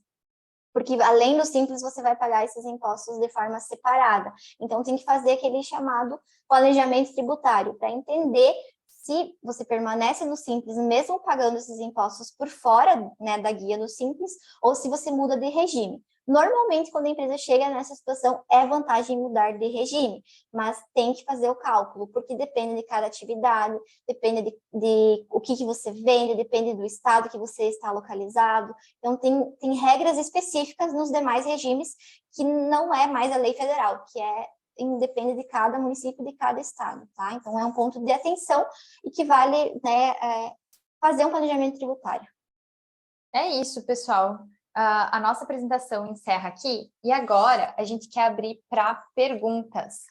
porque além do Simples você vai pagar esses impostos de forma separada. Então tem que fazer aquele chamado planejamento tributário para entender se você permanece no Simples, mesmo pagando esses impostos por fora, né, da guia do Simples, ou se você muda de regime. Normalmente, quando a empresa chega nessa situação, é vantagem mudar de regime, mas tem que fazer o cálculo, porque depende de cada atividade, depende de o que você vende, depende do estado que você está localizado. Então, tem regras específicas nos demais regimes que não é mais a lei federal, que depende de cada município, de cada estado, tá? Então, é um ponto de atenção e que vale, né, fazer um planejamento tributário. É isso, pessoal. A nossa apresentação encerra aqui e agora a gente quer abrir para perguntas.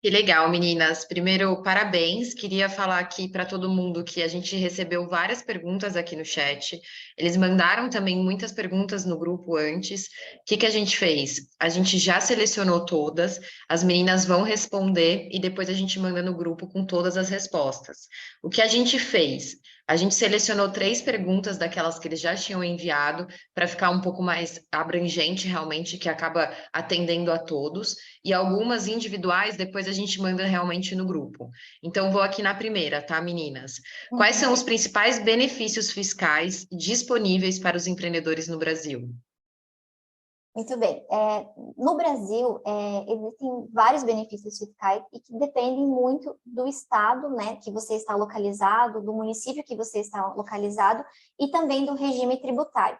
Que legal, meninas. Primeiro, parabéns. Queria falar aqui para todo mundo que a gente recebeu várias perguntas aqui no chat. Eles mandaram também muitas perguntas no grupo antes. O que a gente fez? A gente já selecionou todas, as meninas vão responder e depois a gente manda no grupo com todas as respostas. O que a gente fez? A gente selecionou 3 perguntas daquelas que eles já tinham enviado para ficar um pouco mais abrangente realmente, que acaba atendendo a todos. E algumas individuais, depois a gente manda realmente no grupo. Então, vou aqui na primeira, tá, meninas? Quais são os principais benefícios fiscais disponíveis para os empreendedores no Brasil? Muito bem. No Brasil, existem vários benefícios fiscais e que dependem muito do estado, né, que você está localizado, do município que você está localizado e também do regime tributário.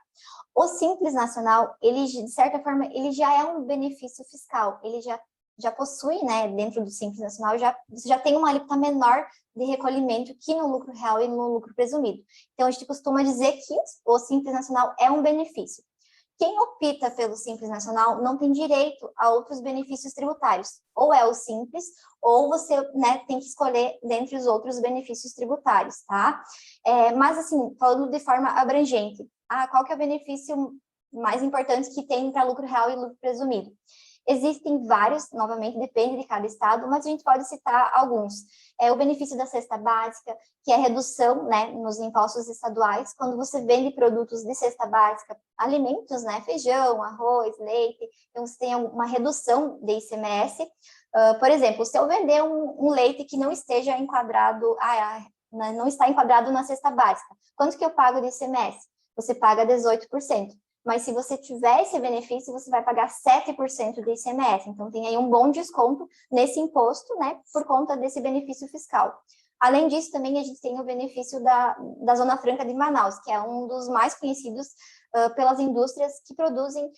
O Simples Nacional, ele, de certa forma, ele já é um benefício fiscal, ele já possui, né, dentro do Simples Nacional, você já tem uma alíquota menor de recolhimento que no lucro real e no lucro presumido. Então, a gente costuma dizer que o Simples Nacional é um benefício. Quem opta pelo Simples Nacional não tem direito a outros benefícios tributários. Ou é o Simples, ou você, né, tem que escolher dentre os outros benefícios tributários, tá? Mas, assim, falando de forma abrangente, qual que é o benefício mais importante que tem para lucro real e lucro presumido? Existem vários, novamente, depende de cada estado, mas a gente pode citar alguns. O benefício da cesta básica, que é a redução, né, nos impostos estaduais, quando você vende produtos de cesta básica, alimentos, né, feijão, arroz, leite, então você tem uma redução de ICMS. Por exemplo, se eu vender um leite que não esteja enquadrado, não está enquadrado na cesta básica, quanto que eu pago de ICMS? Você paga 18%. Mas se você tiver esse benefício, você vai pagar 7% de ICMS. Então, tem aí um bom desconto nesse imposto, né, por conta desse benefício fiscal. Além disso, também a gente tem o benefício da Zona Franca de Manaus, que é um dos mais conhecidos pelas indústrias que produzem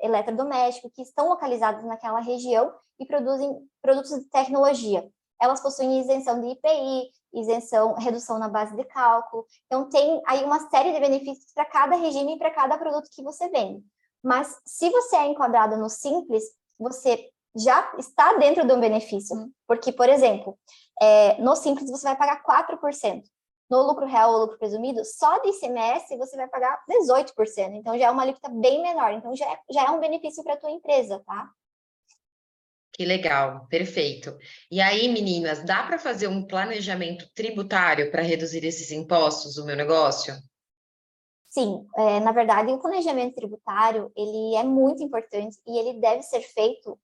eletrodoméstico, que estão localizadas naquela região e produzem produtos de tecnologia. Elas possuem isenção de IPI, redução na base de cálculo. Então, tem aí uma série de benefícios para cada regime e para cada produto que você vende. Mas, se você é enquadrado no Simples, você já está dentro do benefício. Porque, por exemplo, no Simples você vai pagar 4%. No lucro real ou lucro presumido, só de ICMS você vai pagar 18%. Então, já é uma alíquota bem menor. Então, já é um benefício para a tua empresa, tá? Que legal, perfeito. E aí, meninas, dá para fazer um planejamento tributário para reduzir esses impostos do meu negócio? Sim, na verdade, o planejamento tributário, ele é muito importante e ele deve ser feito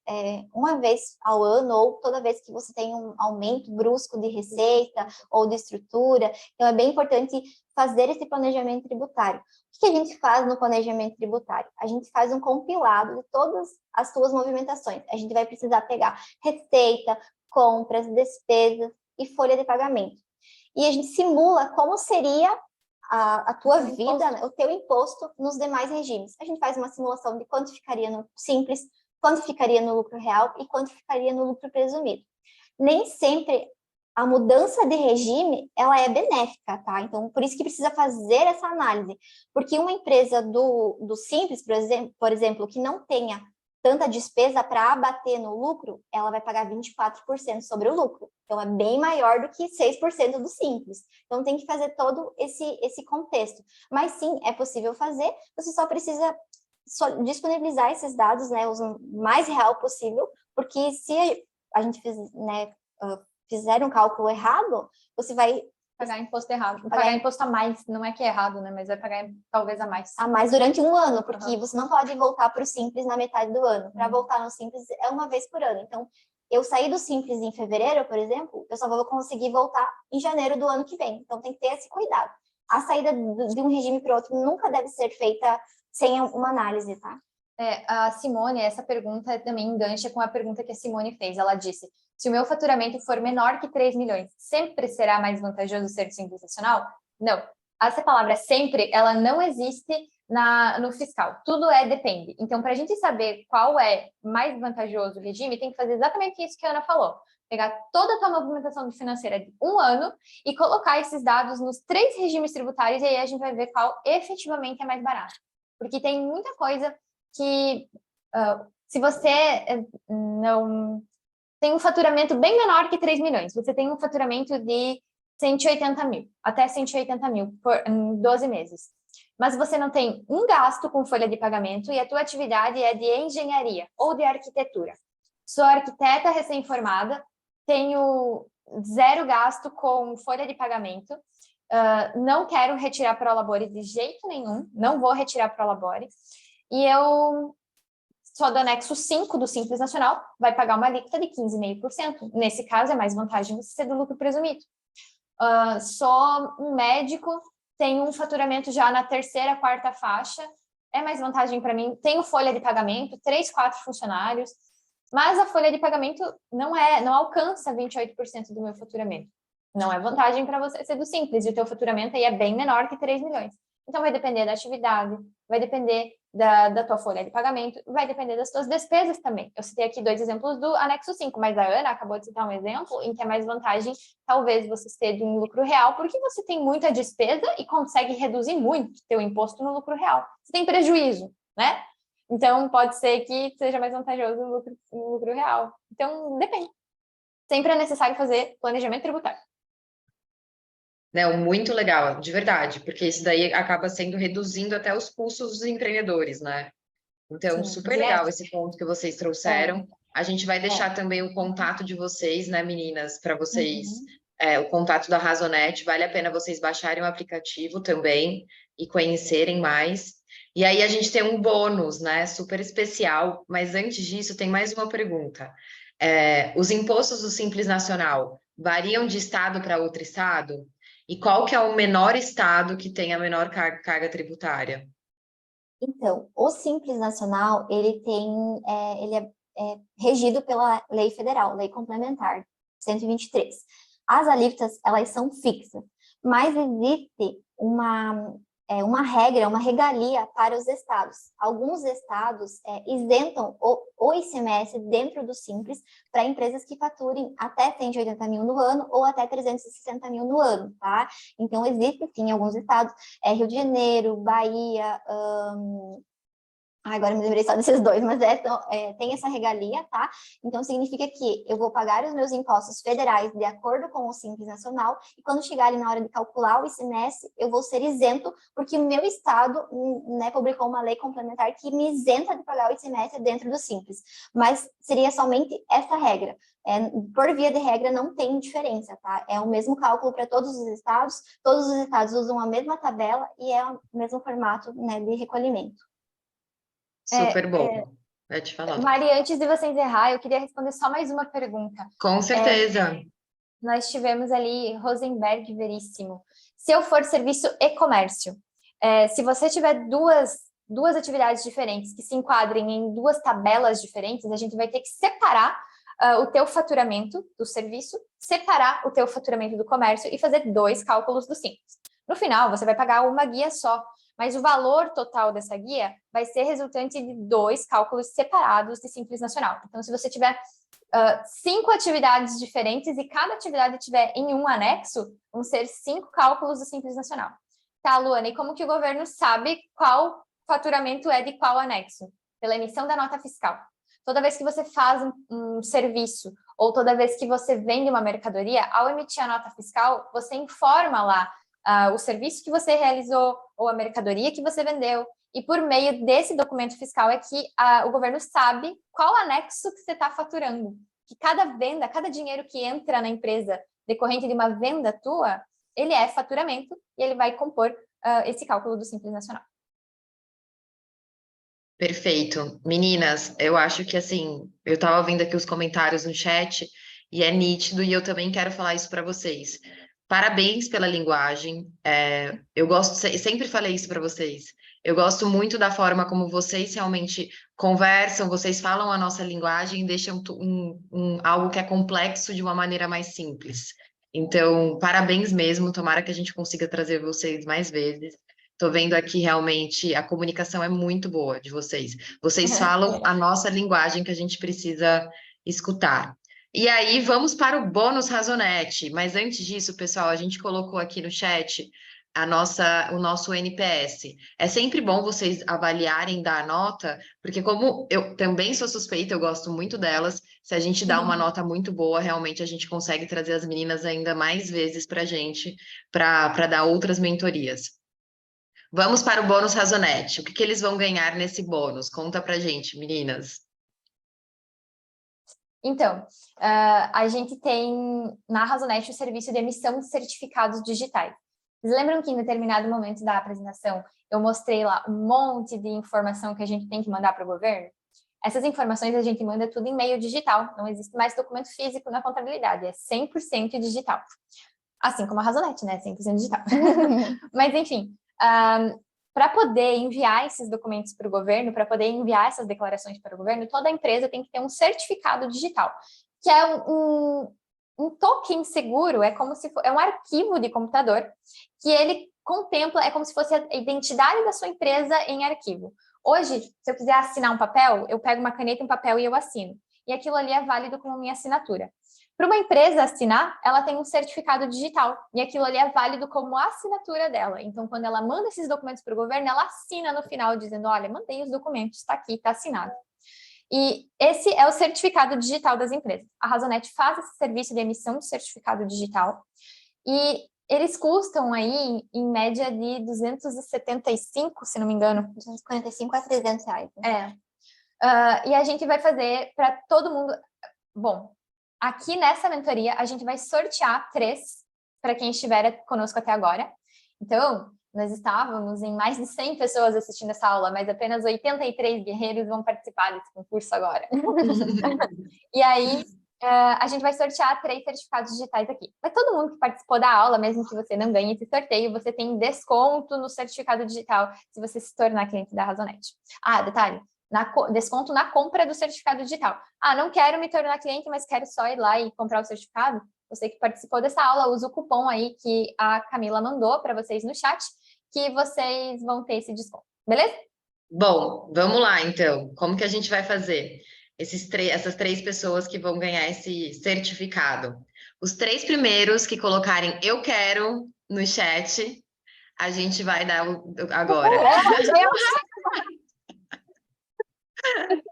uma vez ao ano ou toda vez que você tem um aumento brusco de receita ou de estrutura. Então, é bem importante fazer esse planejamento tributário. O que a gente faz no planejamento tributário? A gente faz um compilado de todas as suas movimentações. A gente vai precisar pegar receita, compras, despesas e folha de pagamento. E a gente simula como seria a tua vida, o teu imposto nos demais regimes. A gente faz uma simulação de quanto ficaria no Simples, quanto ficaria no lucro real e quanto ficaria no lucro presumido. Nem sempre a mudança de regime, ela é benéfica, tá? Então, por isso que precisa fazer essa análise. Porque uma empresa do Simples, por exemplo, que não tenha tanta despesa para abater no lucro, ela vai pagar 24% sobre o lucro. Então, é bem maior do que 6% do Simples. Então, tem que fazer todo esse contexto. Mas, sim, é possível fazer, você só precisa disponibilizar esses dados, né, o mais real possível, porque se a gente fizer um cálculo errado, você vai pagar imposto errado. Pagar imposto a mais, não é que é errado, né? Mas vai pagar talvez a mais. A mais durante um ano, porque você não pode voltar para o Simples na metade do ano. Para voltar no Simples é uma vez por ano. Então, eu saí do Simples em fevereiro, por exemplo, eu só vou conseguir voltar em janeiro do ano que vem. Então, tem que ter esse cuidado. A saída de um regime para outro nunca deve ser feita sem uma análise, tá? A Simone, essa pergunta também engancha com a pergunta que a Simone fez. Ela disse, se o meu faturamento for menor que 3 milhões, sempre será mais vantajoso ser Simples Nacional? Não. Essa palavra sempre, ela não existe no fiscal. Tudo depende. Então, para a gente saber qual é mais vantajoso o regime, tem que fazer exatamente isso que a Ana falou. Pegar toda a tua movimentação financeira de um ano e colocar esses dados nos 3 regimes tributários e aí a gente vai ver qual efetivamente é mais barato. Porque tem muita coisa que se você não tem um faturamento bem menor que 3 milhões, você tem um faturamento de 180 mil, até 180 mil em 12 meses. Mas você não tem um gasto com folha de pagamento e a tua atividade é de engenharia ou de arquitetura. Sou arquiteta recém-formada, tenho 0 gasto com folha de pagamento, não quero retirar Prolabore de jeito nenhum, não vou retirar Prolabore. E eu sou do anexo 5 do Simples Nacional, vai pagar uma alíquota de 15,5%. Nesse caso, é mais vantagem você ser do lucro presumido. Sou um médico, tenho um faturamento já na 3ª, 4ª faixa, é mais vantagem para mim. Tenho folha de pagamento, 3, 4 funcionários, mas a folha de pagamento não alcança 28% do meu faturamento. Não é vantagem para você ser do Simples, e o teu faturamento aí é bem menor que 3 milhões. Então, vai depender da atividade, vai depender da tua folha de pagamento, vai depender das tuas despesas também. Eu citei aqui 2 exemplos do anexo 5, mas a Ana acabou de citar um exemplo em que é mais vantagem, talvez, você ter de um lucro real, porque você tem muita despesa e consegue reduzir muito teu imposto no lucro real. Você tem prejuízo, né? Então, pode ser que seja mais vantajoso no lucro real. Então, depende. Sempre é necessário fazer planejamento tributário. Não, muito legal, de verdade, porque isso daí acaba reduzindo até os custos dos empreendedores, né? Então, Sim, super legal esse ponto que vocês trouxeram. A gente vai deixar também o contato de vocês, né, meninas, para vocês, o contato da Razonet, vale a pena vocês baixarem o aplicativo também e conhecerem mais. E aí a gente tem um bônus, né, super especial, mas antes disso tem mais uma pergunta. Os impostos do Simples Nacional variam de estado para outro estado? E qual que é o menor estado que tem a menor carga tributária? Então, o Simples Nacional, ele é regido pela lei federal, lei complementar 123. As alíquotas, elas são fixas, mas existe uma regra, uma regalia para os estados. Alguns estados isentam o ICMS dentro do Simples para empresas que faturem até 180 mil no ano ou até 360 mil no ano, tá? Então, existe, sim, alguns estados, Rio de Janeiro, Bahia, agora me lembrei só desses dois, mas tem essa regalia, tá? Então, significa que eu vou pagar os meus impostos federais de acordo com o Simples Nacional, e quando chegar ali na hora de calcular o ICMS, eu vou ser isento, porque o meu estado, né, publicou uma lei complementar que me isenta de pagar o ICMS dentro do Simples. Mas seria somente essa regra. Por via de regra, não tem diferença, tá? É o mesmo cálculo para todos os estados usam a mesma tabela e é o mesmo formato, né, de recolhimento. Super bom. Vai te falar. Mari, antes de você encerrar, eu queria responder só mais uma pergunta. Com certeza. Nós tivemos ali Rosenberg Veríssimo. Se eu for serviço e comércio, se você tiver duas atividades diferentes que se enquadrem em duas tabelas diferentes, a gente vai ter que separar o teu faturamento do serviço, separar o teu faturamento do comércio e fazer 2 cálculos do Simples. No final, você vai pagar uma guia só, mas o valor total dessa guia vai ser resultante de 2 cálculos separados de Simples Nacional. Então, se você tiver 5 atividades diferentes e cada atividade tiver em um anexo, vão ser 5 cálculos do Simples Nacional. Tá, Luana, e como que o governo sabe qual faturamento é de qual anexo? Pela emissão da nota fiscal. Toda vez que você faz um serviço ou toda vez que você vende uma mercadoria, ao emitir a nota fiscal, você informa lá o serviço que você realizou ou a mercadoria que você vendeu. E por meio desse documento fiscal é que o governo sabe qual anexo que você está faturando. Que cada venda, cada dinheiro que entra na empresa decorrente de uma venda tua, ele é faturamento e ele vai compor esse cálculo do Simples Nacional. Perfeito. Meninas, eu acho que assim, eu estava vendo aqui os comentários no chat e é nítido e eu também quero falar isso para vocês. Parabéns pela linguagem. Eu gosto, sempre falei isso para vocês. Eu gosto muito da forma como vocês realmente conversam, vocês falam a nossa linguagem e deixam algo que é complexo de uma maneira mais simples. Então, parabéns mesmo. Tomara que a gente consiga trazer vocês mais vezes. Estou vendo aqui realmente a comunicação é muito boa de vocês. Vocês falam a nossa linguagem que a gente precisa escutar. E aí, vamos para o bônus Razonete. Mas antes disso, pessoal, a gente colocou aqui no chat o nosso NPS. É sempre bom vocês avaliarem, dar a nota, porque como eu também sou suspeita, eu gosto muito delas, se a gente dá uma nota muito boa, realmente a gente consegue trazer as meninas ainda mais vezes para a gente, para dar outras mentorias. Vamos para o bônus Razonete. O que eles vão ganhar nesse bônus? Conta pra gente, meninas. Então, a gente tem na Razonete o serviço de emissão de certificados digitais. Vocês lembram que em determinado momento da apresentação eu mostrei lá um monte de informação que a gente tem que mandar para o governo? Essas informações a gente manda tudo em meio digital, não existe mais documento físico na contabilidade, é 100% digital. Assim como a Razonete, né? 100% digital. Mas, enfim, para poder enviar esses documentos para o governo, para poder enviar essas declarações para o governo, toda empresa tem que ter um certificado digital, que é um token seguro, é como se é um arquivo de computador, que ele contempla, é como se fosse a identidade da sua empresa em arquivo. Hoje, se eu quiser assinar um papel, eu pego uma caneta, um papel e eu assino. E aquilo ali é válido como minha assinatura. Para uma empresa assinar, ela tem um certificado digital, e aquilo ali é válido como a assinatura dela. Então, quando ela manda esses documentos para o governo, ela assina no final, dizendo, olha, mandei os documentos, está aqui, está assinado. E esse é o certificado digital das empresas. A Razonete faz esse serviço de emissão de certificado digital, e eles custam aí, em média, de 275, se não me engano. 245 a 300 reais. Né? E a gente vai fazer para todo mundo... Bom, aqui nessa mentoria, a gente vai sortear 3 para quem estiver conosco até agora. Então, nós estávamos em mais de 100 pessoas assistindo essa aula, mas apenas 83 guerreiros vão participar desse concurso agora. E aí, a gente vai sortear 3 certificados digitais aqui. Mas todo mundo que participou da aula, mesmo que você não ganhe esse sorteio, você tem desconto no certificado digital se você se tornar cliente da Razonete. Ah, detalhe. Desconto na compra do certificado digital. Ah, não quero me tornar cliente, mas quero só ir lá e comprar o certificado. Você que participou dessa aula, usa o cupom aí que a Camila mandou para vocês no chat que vocês vão ter esse desconto, beleza? Bom, vamos lá, então. Como que a gente vai fazer? Essas 3 pessoas que vão ganhar esse certificado. Os 3 primeiros que colocarem "eu quero" no chat, a gente vai dar agora.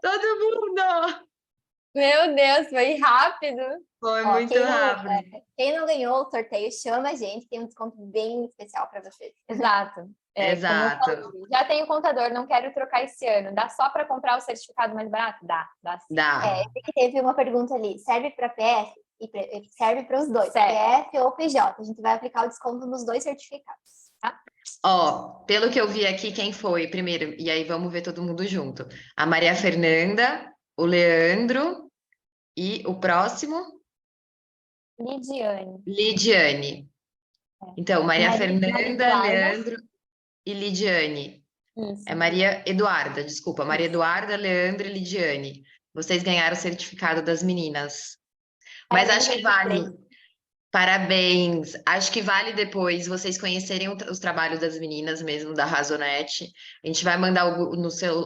Todo mundo! Meu Deus, foi rápido. Foi Ó, muito rápido. Quem não ganhou o sorteio, chama a gente, tem um desconto bem especial para vocês. Exato. Como eu Exato. falei, já tenho contador, não quero trocar esse ano. Dá só para comprar o certificado mais barato? Dá sim. Dá. Eu vi que teve uma pergunta ali, serve para PF? E serve para os dois, Serve. PF ou PJ. A gente vai aplicar o desconto nos 2 certificados. Tá? Ó, pelo que eu vi aqui, quem foi primeiro? E aí vamos ver todo mundo junto. A Maria Fernanda, o Leandro e o próximo? Lidiane. Então, Maria Fernanda, Leandro e Lidiane. Isso. É Maria Eduarda, desculpa. Maria Eduarda, Leandro e Lidiane. Vocês ganharam o certificado das meninas. Mas Parabéns, acho que vale. Parabéns! Acho que vale depois vocês conhecerem os trabalhos das meninas mesmo da Razonete. A gente vai mandar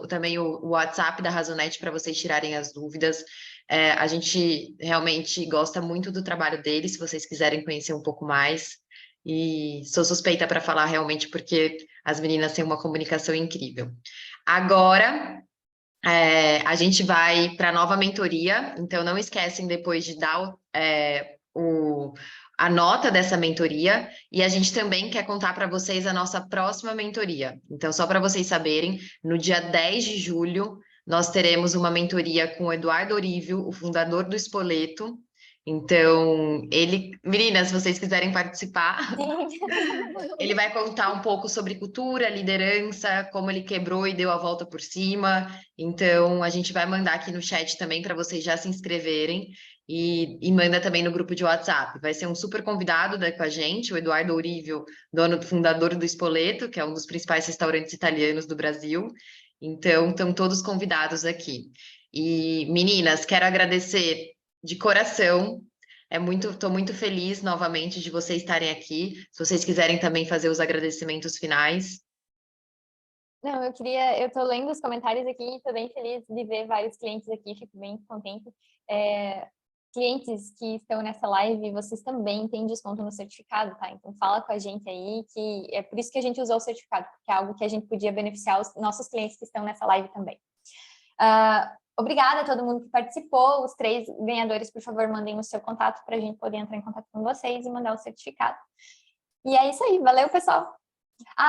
também o WhatsApp da Razonete para vocês tirarem as dúvidas. A gente realmente gosta muito do trabalho deles, se vocês quiserem conhecer um pouco mais. E sou suspeita para falar realmente porque as meninas têm uma comunicação incrível. Agora, a gente vai para a nova mentoria, então não esquecem depois de dar a nota dessa mentoria, e a gente também quer contar para vocês a nossa próxima mentoria. Então, só para vocês saberem, no dia 10 de julho, nós teremos uma mentoria com o Eduardo Orívio, o fundador do Spoleto. Então, meninas, se vocês quiserem participar, ele vai contar um pouco sobre cultura, liderança, como ele quebrou e deu a volta por cima. Então, a gente vai mandar aqui no chat também para vocês já se inscreverem e manda também no grupo de WhatsApp. Vai ser um super convidado com a gente, o Eduardo Orívio, fundador do Spoleto, que é um dos principais restaurantes italianos do Brasil. Então, estão todos convidados aqui. E, meninas, quero agradecer de coração. Estou muito feliz novamente de vocês estarem aqui. Se vocês quiserem também fazer os agradecimentos finais. Não, eu estou lendo os comentários aqui e estou bem feliz de ver vários clientes aqui, fico bem contente. Clientes que estão nessa live, vocês também têm desconto no certificado, tá? Então fala com a gente aí, que é por isso que a gente usou o certificado, porque é algo que a gente podia beneficiar os nossos clientes que estão nessa live também. Obrigada a todo mundo que participou. Os 3 ganhadores, por favor, mandem o seu contato para a gente poder entrar em contato com vocês e mandar o certificado. E é isso aí. Valeu, pessoal.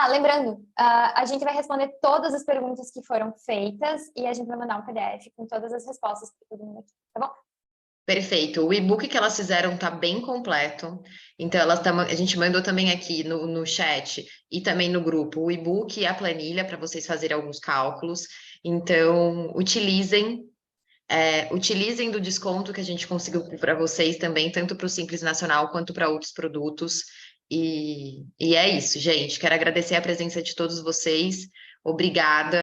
Lembrando, a gente vai responder todas as perguntas que foram feitas e a gente vai mandar um PDF com todas as respostas para todo mundo aqui, tá bom? Perfeito. O e-book que elas fizeram está bem completo. Então, a gente mandou também aqui no chat e também no grupo o e-book e a planilha para vocês fazerem alguns cálculos. Então, utilizem do desconto que a gente conseguiu para vocês também, tanto para o Simples Nacional quanto para outros produtos. E é isso, gente. Quero agradecer a presença de todos vocês. Obrigada.